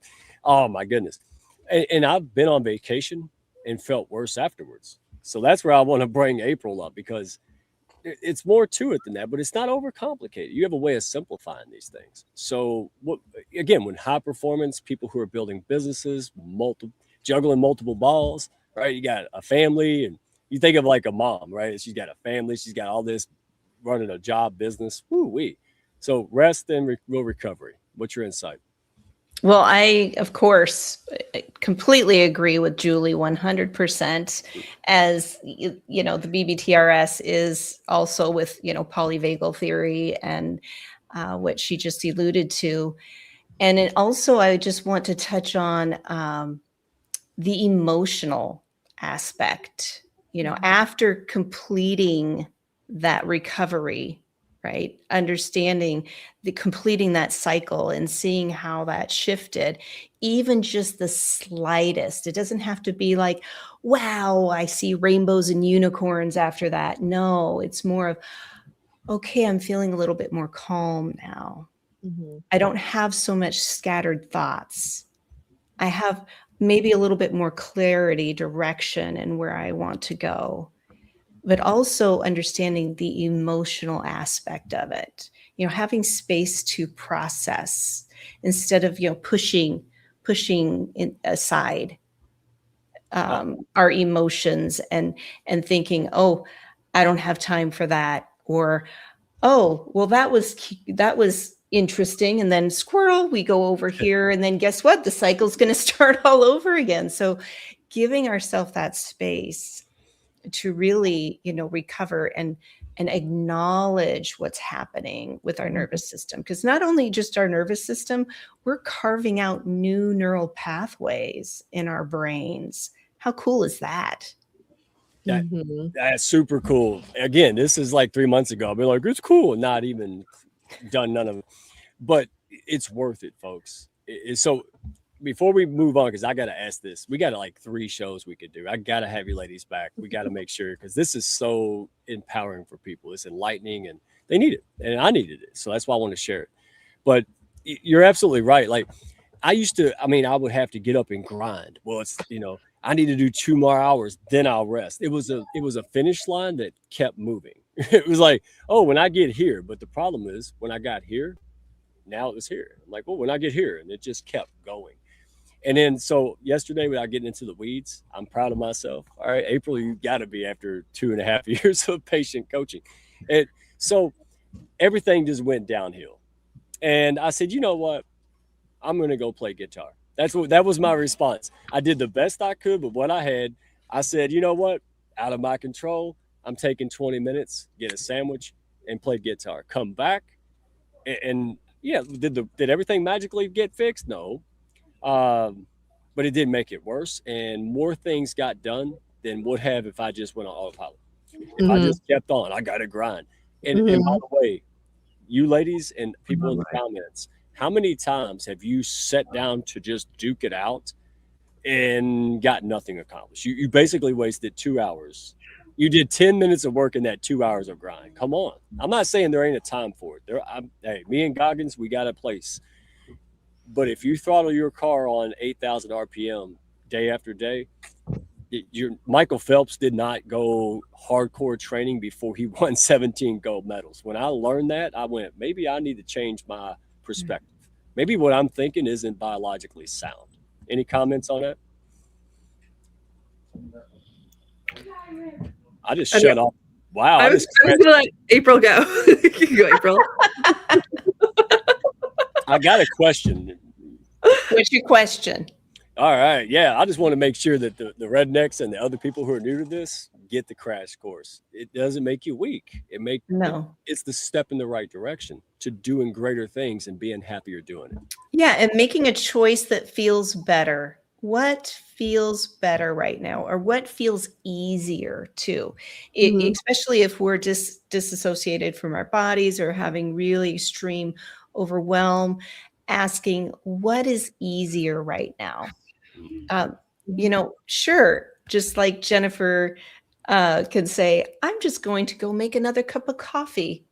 oh my goodness. And I've been on vacation and felt worse afterwards. So that's where I want to bring April up, because it's more to it than that, but it's not overcomplicated. You have a way of simplifying these things. So again, when high performance people who are building businesses, juggling multiple balls, right? You got a family, and you think of like a mom, right? She's got a family, she's got all this, running a job, business. Woo-wee. So rest and real recovery. What's your insight? Well, I, of course, completely agree with Julie 100%. As the BBTRS is also with, polyvagal theory and what she just alluded to. And also, I just want to touch on the emotional aspect, after completing that recovery, right? Understanding completing that cycle and seeing how that shifted, even just the slightest. It doesn't have to be like, wow, I see rainbows and unicorns after that. No, it's more of, okay, I'm feeling a little bit more calm now. Mm-hmm. I don't have so much scattered thoughts. I have maybe a little bit more clarity, direction, and where I want to go. But also understanding the emotional aspect of it, having space to process instead of, pushing aside our emotions and thinking, oh, I don't have time for that. Or, oh, well, that was interesting. And then squirrel, we go over here. And then guess what? The cycle's going to start all over again. So giving ourselves that space to really, recover and acknowledge what's happening with our nervous system. Because not only just our nervous system, we're carving out new neural pathways in our brains. How cool is that? That's super cool. Again, this is like 3 months ago. I've been like, it's cool. Not even done none of it. But it's worth it, folks. So before we move on, because I got to ask this, we got like 3 shows we could do. I got to have you ladies back. We got to make sure, because this is so empowering for people. It's enlightening, and they need it, and I needed it. So that's why I want to share it. But you're absolutely right. Like I would have to get up and grind. Well, it's, I need to do 2 more hours, then I'll rest. It was a finish line that kept moving. It was like, oh, when I get here. But the problem is when I got here, now it was here. I'm like, well, when I get here, and it just kept going. And then, so yesterday, without getting into the weeds, I'm proud of myself. All right, April, you got to be after 2.5 years of patient coaching. And so everything just went downhill. And I said, you know what? I'm going to go play guitar. That was my response. I did the best I could with what I had. I said, you know what? Out of my control. I'm taking 20 minutes, get a sandwich, and play guitar. Come back. And yeah, did everything magically get fixed? No. But it did make it worse, and more things got done than would have if I just went on autopilot. If I just kept on, I got to grind. And by the way, you ladies and people in the comments, How many times have you sat down to just duke it out and got nothing accomplished? You basically wasted 2 hours. You did 10 minutes of work in that 2 hours of grind. Come on. I'm not saying there ain't a time for it. Hey, me and Goggins, we got a place. But if you throttle your car on 8,000 RPM day after day, your Michael Phelps did not go hardcore training before he won 17 gold medals. When I learned that, I went, maybe I need to change my perspective. Maybe what I'm thinking isn't biologically sound. Any comments on that? I just shut off. Wow. I was going to let April go. You can go, April. I got a question. What's your question? All right. Yeah. I just want to make sure that the rednecks and the other people who are new to this get the crash course. It doesn't make you weak. It's the step in the right direction to doing greater things and being happier doing it. Yeah. And making a choice that feels better. What feels better right now, or what feels easier too, especially if we're disassociated from our bodies or having really extreme overwhelm, asking what is easier right now. Sure, just like Jennifer can say, I'm just going to go make another cup of coffee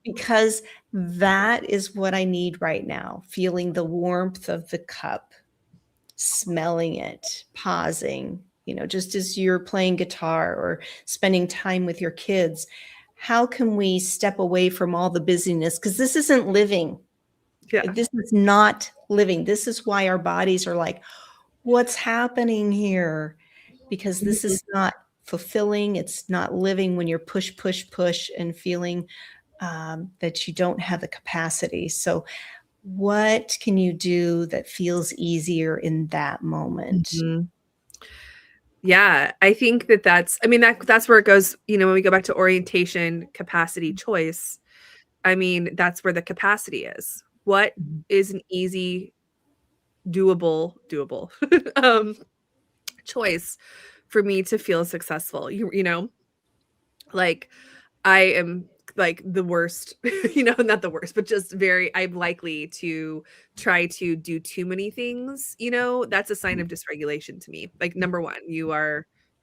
because that is what I need right now. Feeling the warmth of the cup, smelling it, pausing, just as you're playing guitar or spending time with your kids. How can we step away from all the busyness? Because this isn't living. Yeah. This is not living. This is why our bodies are like, what's happening here? Because this is not fulfilling. It's not living when you're push and feeling that you don't have the capacity. So what can you do that feels easier in that moment? Yeah, I think that's where it goes, when we go back to orientation, capacity, choice. I mean, that's where the capacity is. What is an easy, doable choice for me to feel successful? Like I am like the worst, not the worst, but just I'm likely to try to do too many things. That's a sign of dysregulation to me. Like, number one,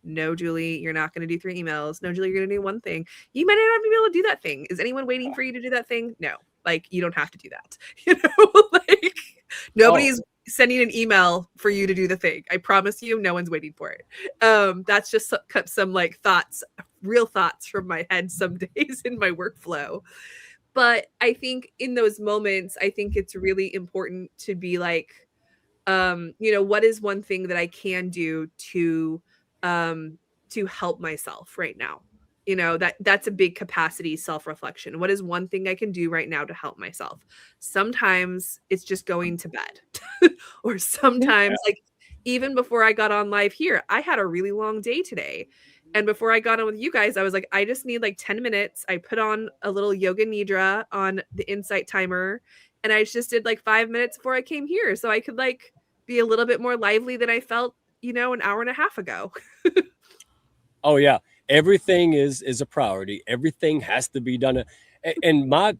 no, Julie, you're not going to do 3 emails. No, Julie, you're going to do 1 thing. You might not be able to do that thing. Is anyone waiting for you to do that thing? No, like, you don't have to do that. Like, nobody's sending an email for you to do the thing. I promise you, no one's waiting for it. That's just some like thoughts, real thoughts from my head some days in my workflow. But I think in those moments, I think it's really important to be like, what is one thing that I can do to help myself right now? That's a big capacity self-reflection. What is one thing I can do right now to help myself? Sometimes it's just going to bed. Or sometimes, like, even before I got on live here, I had a really long day today. And before I got on with you guys, I was like, I just need like 10 minutes. I put on a little yoga nidra on the Insight timer, and I just did like 5 minutes before I came here. So I could like be a little bit more lively than I felt, an hour and a half ago. Oh yeah. Everything is a priority. Everything has to be done. And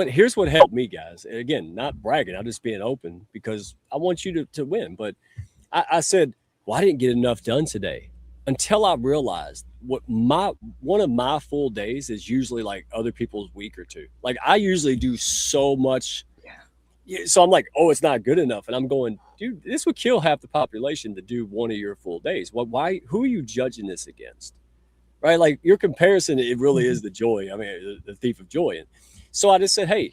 here's what helped me, guys. And again, not bragging, I'm just being open because I want you to win. But I said, well, I didn't get enough done today until I realized one of my full days is usually like other people's week or two. Like, I usually do so much. Yeah. So I'm like, oh, it's not good enough. And I'm going, dude, this would kill half the population to do one of your full days. Why? Who are you judging this against? Right? Like, your comparison, it really is the joy. I mean, the thief of joy. And so I just said, hey,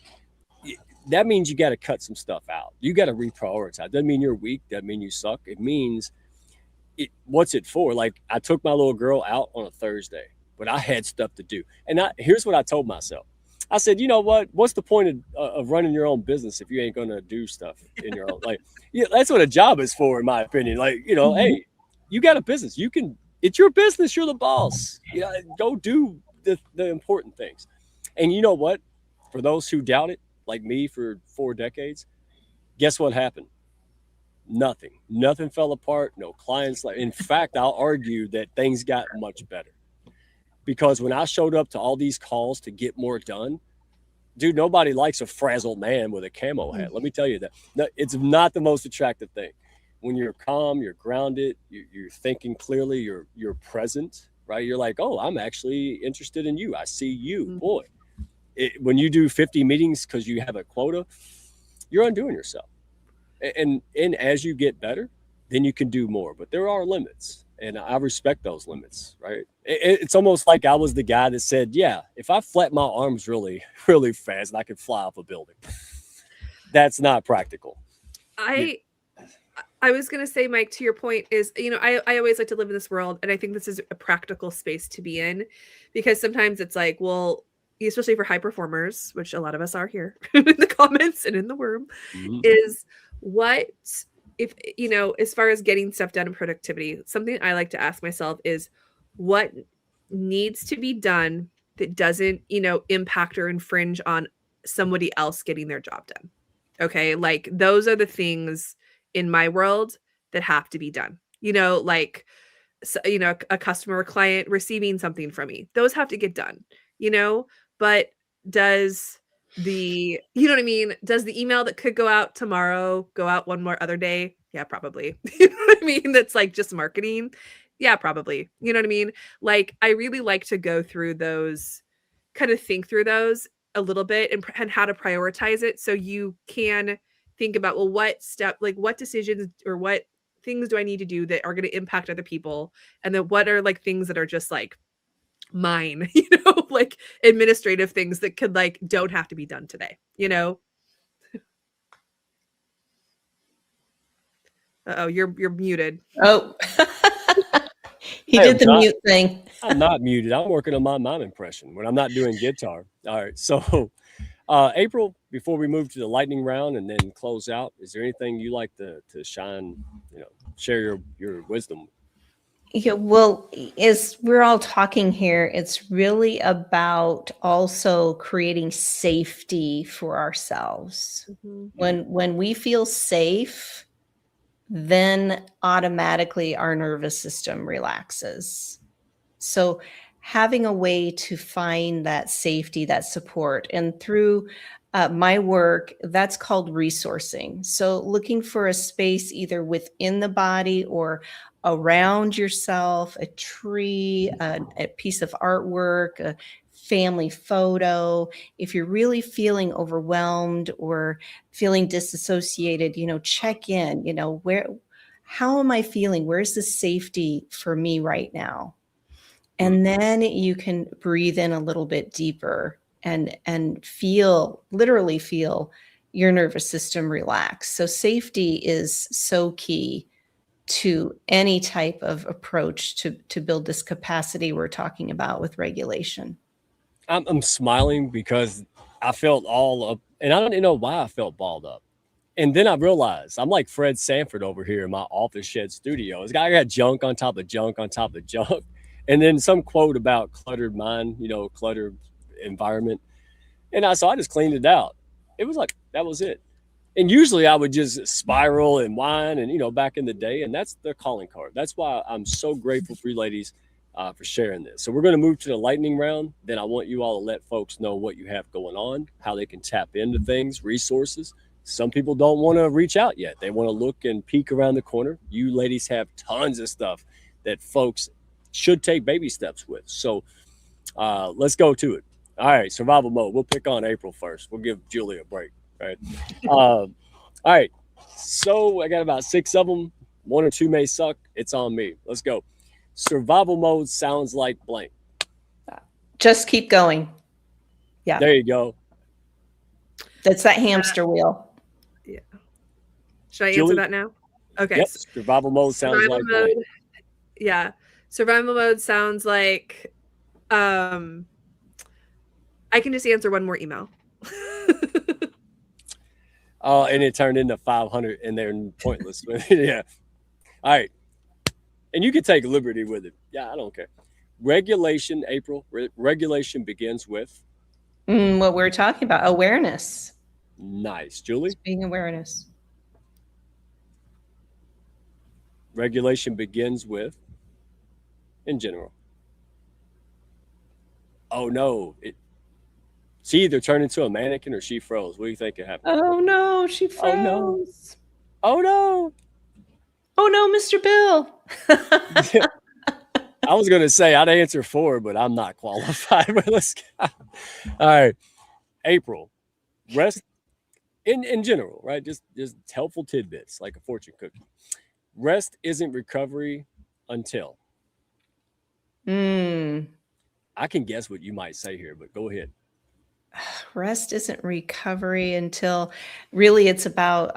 that means you got to cut some stuff out. You got to reprioritize. Doesn't mean you're weak. Doesn't mean you suck. It means what's it for? Like, I took my little girl out on a Thursday, but I had stuff to do. And here's what I told myself. I said, you know what? What's the point of running your own business if you ain't going to do stuff in your own? Like, yeah, that's what a job is for, in my opinion. Like, hey, you got a business. It's your business. You're the boss. Go do the important things. And you know what? For those who doubt it, like me for 4 decades, guess what happened? Nothing fell apart. No clients. In fact, I'll argue that things got much better, because when I showed up to all these calls to get more done, dude, nobody likes a frazzled man with a camo hat. Let me tell you that. No, it's not the most attractive thing. When you're calm, you're grounded, you're thinking clearly, you're present, right? You're like, oh, I'm actually interested in you. I see you, boy. When you do 50 meetings because you have a quota, you're undoing yourself. And as you get better, then you can do more. But there are limits, and I respect those limits, right? It's almost like I was the guy that said, yeah, if I flap my arms really, really fast, I could fly off a building. That's not practical. I was going to say, Mike, to your point is, I always like to live in this world. And I think this is a practical space to be in, because sometimes it's like, well, especially for high performers, which a lot of us are here in the comments and in the room, is what if, as far as getting stuff done in productivity, something I like to ask myself is what needs to be done that doesn't, impact or infringe on somebody else getting their job done. Okay. Like those are the things in my world that have to be done, like, a customer or client receiving something from me, those have to get done, but does the, what I mean? Does the email that could go out tomorrow go out one more other day? Yeah, probably. You know what I mean? That's like just marketing. Yeah, probably. You know what I mean? Like, I really like to go through those, kind of think through those a little bit and how to prioritize it. So you can think about, well, what decisions or what things do I need to do that are going to impact other people? And then what are like things that are just like mine, like administrative things that could like, don't have to be done today, Uh-oh, you're muted. Oh, he did the mute thing. I'm not muted. I'm working on my mime impression when I'm not doing guitar. All right. So, April, before we move to the lightning round and then close out, is there anything you like to shine, share your wisdom? Yeah, well, as we're all talking here, it's really about also creating safety for ourselves. When we feel safe, then automatically our nervous system relaxes. So having a way to find that safety, that support, and through my work, that's called resourcing. So looking for a space either within the body or around yourself, a tree, a piece of artwork, a family photo. If you're really feeling overwhelmed or feeling disassociated, check in, how am I feeling? Where's the safety for me right now? And then you can breathe in a little bit deeper and literally feel your nervous system relax. So safety is so key to any type of approach to build this capacity we're talking about with regulation. I'm smiling because I felt all up, and I don't even know why I felt balled up. And then I realized I'm like Fred Sanford over here in my office shed studio. This guy got junk on top of junk on top of junk. And then some quote about cluttered mind, cluttered environment. And so I just cleaned it out. It was like, that was it. And usually I would just spiral and whine and, back in the day. And that's the calling card. That's why I'm so grateful for you ladies for sharing this. So we're going to move to the lightning round. Then I want you all to let folks know what you have going on, how they can tap into things, resources. Some people don't want to reach out yet. They want to look and peek around the corner. You ladies have tons of stuff that folks should take baby steps with. So let's go to it. All right, survival mode. We'll pick on April first. We'll give Julie a break, right? All right, so I got about 6 of them. 1 or 2 may suck. It's on me. Let's go. Survival mode sounds like blank. Just keep going. Yeah. There you go. That's that hamster wheel. Yeah. Should I Julie? answer that now? Okay. Yep. Survival mode sounds like blank. Yeah. Survival mode sounds like I can just answer one more email. Oh, and it turned into 500 and they're pointless. Yeah. All right. And you can take liberty with it. Yeah, I don't care. Regulation, April. Regulation begins with? What we're talking about, awareness. Nice. Julie? Being awareness. Regulation begins with? In general. Oh, no. She either turned into a mannequin or she froze. What do you think could happen? Oh no, she Oh no! froze. Oh no! Oh no, Mr. Bill. I was gonna say I'd answer 4, but I'm not qualified. But let's go. All right, April. Rest in general, right? Just helpful tidbits like a fortune cookie. Rest isn't recovery until. Mm. I can guess what you might say here, but go ahead. Rest isn't recovery until really it's about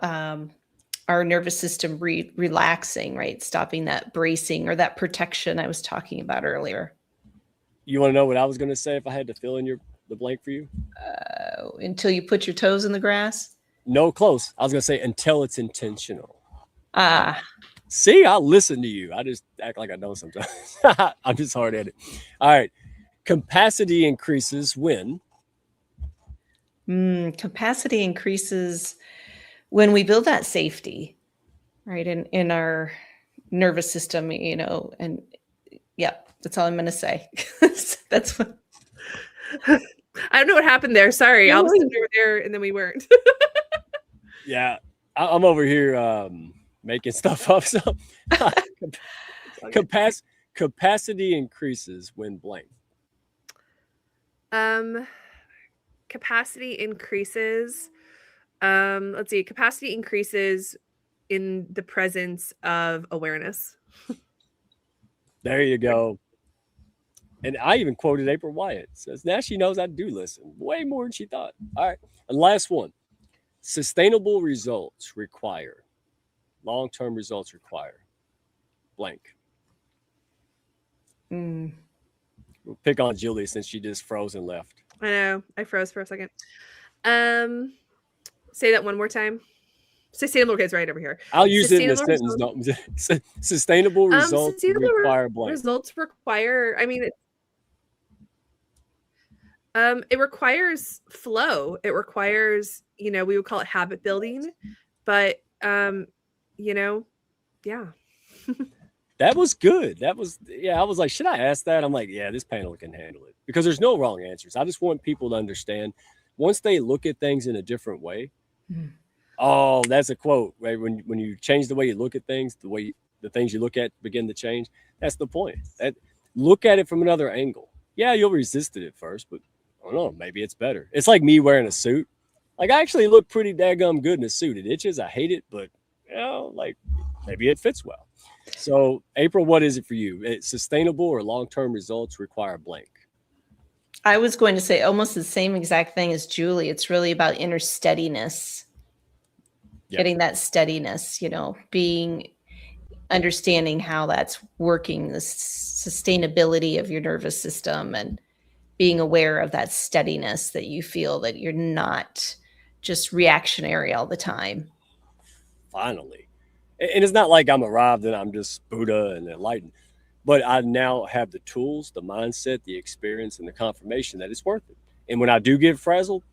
our nervous system relaxing, right? Stopping that bracing or that protection I was talking about earlier. You want to know what I was gonna say if I had to fill in the blank for you? Until you put your toes in the grass. No, close. I was gonna say until it's intentional. Ah, See, I listen to you. I just act like I know sometimes. I'm just hard at it. All right. Capacity increases when. capacity increases when we build that safety, right? In our nervous system, and yeah, that's all I'm going to say. That's what. I don't know what happened there. Sorry. No All of a sudden worries. we were there and then we weren't. Yeah, I'm over here making stuff up. So capacity increases when blank. Capacity increases. Let's see. Capacity increases in the presence of awareness. There you go. And I even quoted April Wyatt. Says now she knows I do listen way more than she thought. All right. And last one. Sustainable results require. Long-term results require. Blank. Mm. We'll pick on Julie since she just froze and left. I know. I froze for a second. Say that one more time. Sustainable. Okay, it's right over here. I'll use it in a Sustainable sentence. No, sustainable results sustainable require blank. Results require. I mean, it requires flow. It requires, we would call it habit building, but yeah. That was good. That was, yeah. I was like, should I ask that? I'm like, yeah, this panel can handle it because there's no wrong answers. I just want people to understand once they look at things in a different way. Oh, that's a quote, right? When you change the way you look at things, the things you look at begin to change. That's the point. Look at it from another angle. Yeah, you'll resist it at first, but I don't know, maybe it's better. It's like me wearing a suit. Like I actually look pretty daggum good in a suit. It itches. I hate it, but like maybe it fits well. So April, what is it for you? It's sustainable or long-term results require blank. I was going to say almost the same exact thing as Julie. It's really about inner steadiness. Yep. Getting that steadiness, understanding how that's working, the sustainability of your nervous system, and being aware of that steadiness that you feel that you're not just reactionary all the time. Finally. And it's not like I'm arrived and I'm just Buddha and enlightened, but I now have the tools, the mindset, the experience, and the confirmation that it's worth it. And when I do get frazzled,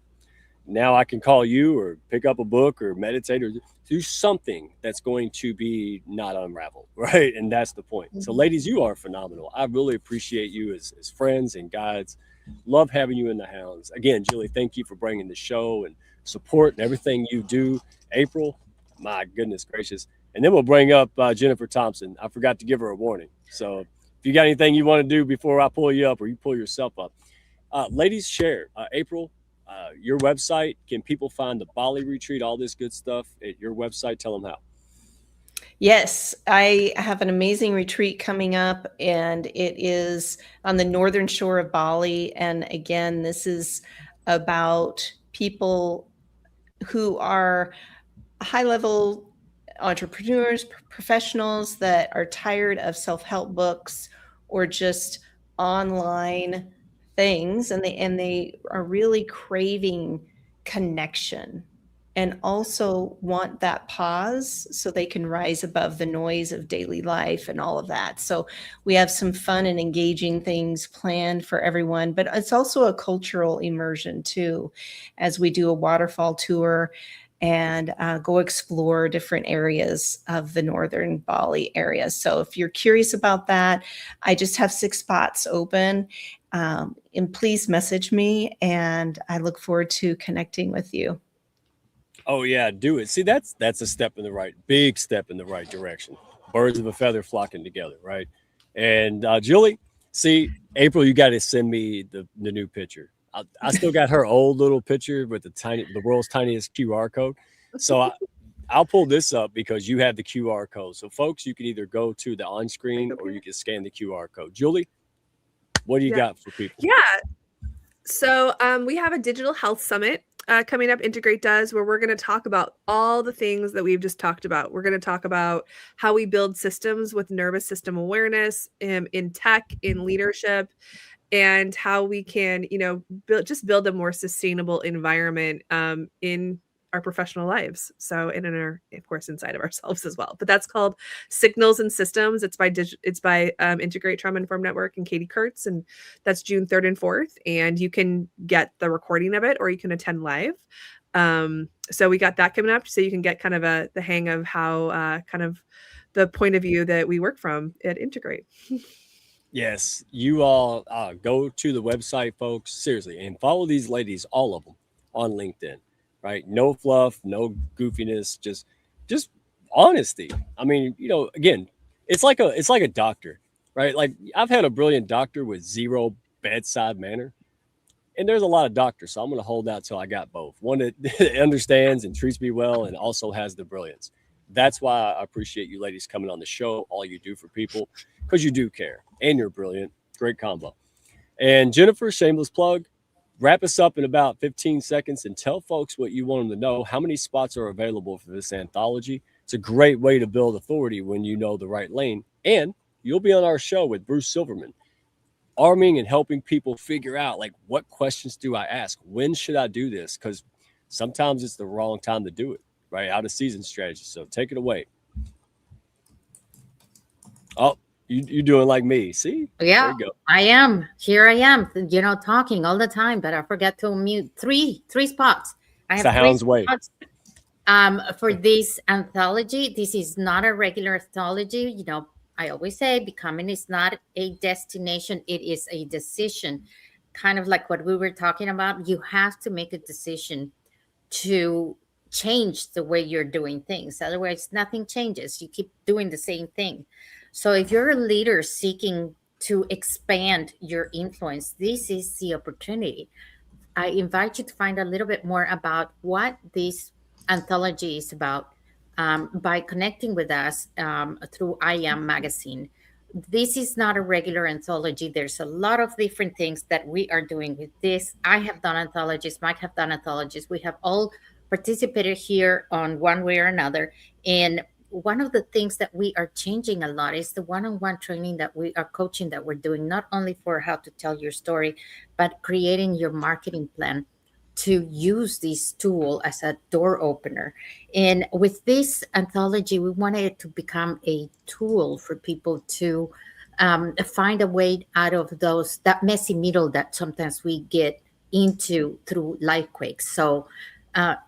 now I can call you or pick up a book or meditate or do something that's going to be not unraveled, right? And that's the point. Mm-hmm. So ladies, you are phenomenal. I really appreciate you as friends and guides. Love having you in the hounds. Again, Julie, thank you for bringing the show and support and everything you do. April, my goodness gracious. And then we'll bring up Jennifer Thompson. I forgot to give her a warning. So if you got anything you want to do before I pull you up or you pull yourself up, ladies, share. April, your website, can people find the Bali retreat, all this good stuff at your website? Tell them how. Yes, I have an amazing retreat coming up, and it is on the northern shore of Bali. And again, this is about people who are high-level entrepreneurs, professionals that are tired of self-help books or just online things, and they are really craving connection and also want that pause so they can rise above the noise of daily life and all of that. So we have some fun and engaging things planned for everyone, but it's also a cultural immersion too, as we do a waterfall tour and go explore different areas of the northern Bali area. So if you're curious about that, I just have 6 spots open, And please message me, and I look forward to connecting with you. Oh yeah, do it. See, that's a step in the big step in the right direction. Birds of a feather flocking together, right? And Julie, see, April, you got to send me the new picture. I still got her old little picture with the world's tiniest QR code. So I'll pull this up because you have the QR code. So folks, you can either go to the on screen or you can scan the QR code. Julie, what do you got for people? Yeah. So we have a digital health summit coming up, Integrate does, where we're going to talk about all the things that we've just talked about. We're going to talk about how we build systems with nervous system awareness in tech, in leadership, and how we can, build a more sustainable environment in our professional lives. So, and of course, inside of ourselves as well. But that's called Signals and Systems. It's by Integrate Trauma Informed Network and Katie Kurtz, and that's June 3rd and 4th. And you can get the recording of it, or you can attend live. So we got that coming up, so you can get kind of the hang of how kind of the point of view that we work from at Integrate. Yes, you all go to the website, folks, seriously, and follow these ladies, all of them, on LinkedIn, right? No fluff, no goofiness, just honesty. I mean, again, it's like a doctor, right? Like I've had a brilliant doctor with zero bedside manner, and there's a lot of doctors, so I'm going to hold out till I got both. One that understands and treats me well and also has the brilliance. That's why I appreciate you ladies coming on the show, all you do for people, because you do care and you're brilliant. Great combo. And Jennifer, shameless plug, wrap us up in about 15 seconds and tell folks what you want them to know. How many spots are available for this anthology? It's a great way to build authority when you know the right lane. And you'll be on our show with Bruce Silverman, arming and helping people figure out, like, what questions do I ask? When should I do this? Because sometimes it's the wrong time to do it. Right, out of season strategy. So take it away. Oh, you doing like me? See? Yeah, there you go. I am. Here I am, talking all the time, but I forget to mute three spots. I It's have the three hound's way. spots. For this anthology, this is not a regular anthology. I always say becoming is not a destination, it is a decision. Kind of like what we were talking about. You have to make a decision to change the way you're doing things. Otherwise, nothing changes. You keep doing the same thing. So if you're a leader seeking to expand your influence, this is the opportunity. I invite you to find a little bit more about what this anthology is about by connecting with us through I Am Magazine. This is not a regular anthology. There's a lot of different things that we are doing with this. I have done anthologies. Mike have done anthologies. We have all participated here on one way or another. And one of the things that we are changing a lot is the one-on-one training that we are coaching that we're doing, not only for how to tell your story, but creating your marketing plan to use this tool as a door opener. And with this anthology, we wanted it to become a tool for people to find a way out of that messy middle that sometimes we get into through life quakes. So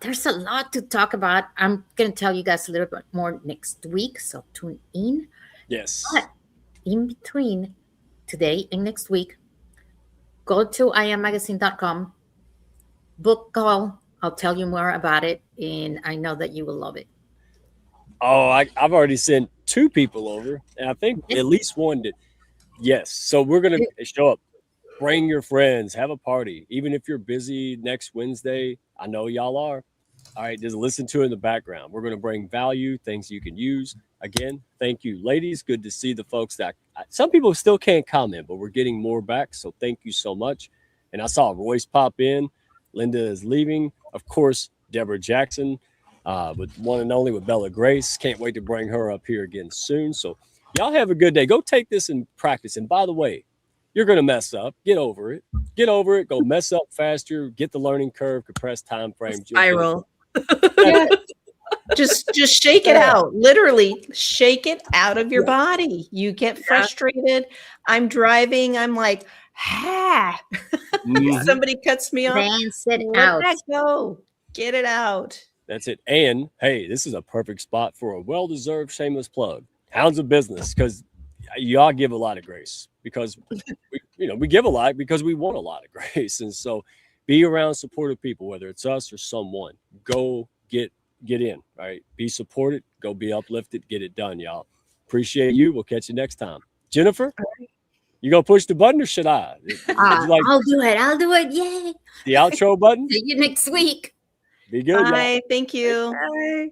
there's a lot to talk about. I'm going to tell you guys a little bit more next week, so tune in. Yes. But in between today and next week, go to iammagazine.com, book call. I'll tell you more about it, and I know that you will love it. Oh, I've already sent 2 people over, and I think at least one did. Yes. So we're going to show up. Bring your friends, have a party. Even if you're busy next Wednesday, I know y'all are. All right, just listen to it in the background. We're going to bring value, things you can use. Again, thank you, ladies. Good to see the folks that some people still can't comment, but we're getting more back. So thank you so much. And I saw Royce pop in. Linda is leaving. Of course, Deborah Jackson, with one and only with Bella Grace. Can't wait to bring her up here again soon. So y'all have a good day. Go take this in practice. And by the way, you're going to mess up. Get over it. Get over it. Go mess up faster. Get the learning curve, compressed time frame. Spiral. Yeah. Just shake it out. Literally shake it out of your body. You get frustrated. I'm driving. I'm like, somebody cuts me off. Dance it Let out. that go. Get it out. That's it. And hey, this is a perfect spot for a well-deserved shameless plug. Hounds of Business, because y'all give a lot of grace. because we give a lot because we want a lot of grace. And so be around supportive people, whether it's us or someone. Go get in, right? Be supported, go be uplifted, get it done, y'all. Appreciate you. We'll catch you next time. Jennifer, you gonna push the button or should I? Would you like I'll do it. Yay. the outro button? See you next week. Be good, y'all. Bye. Thank you. Bye.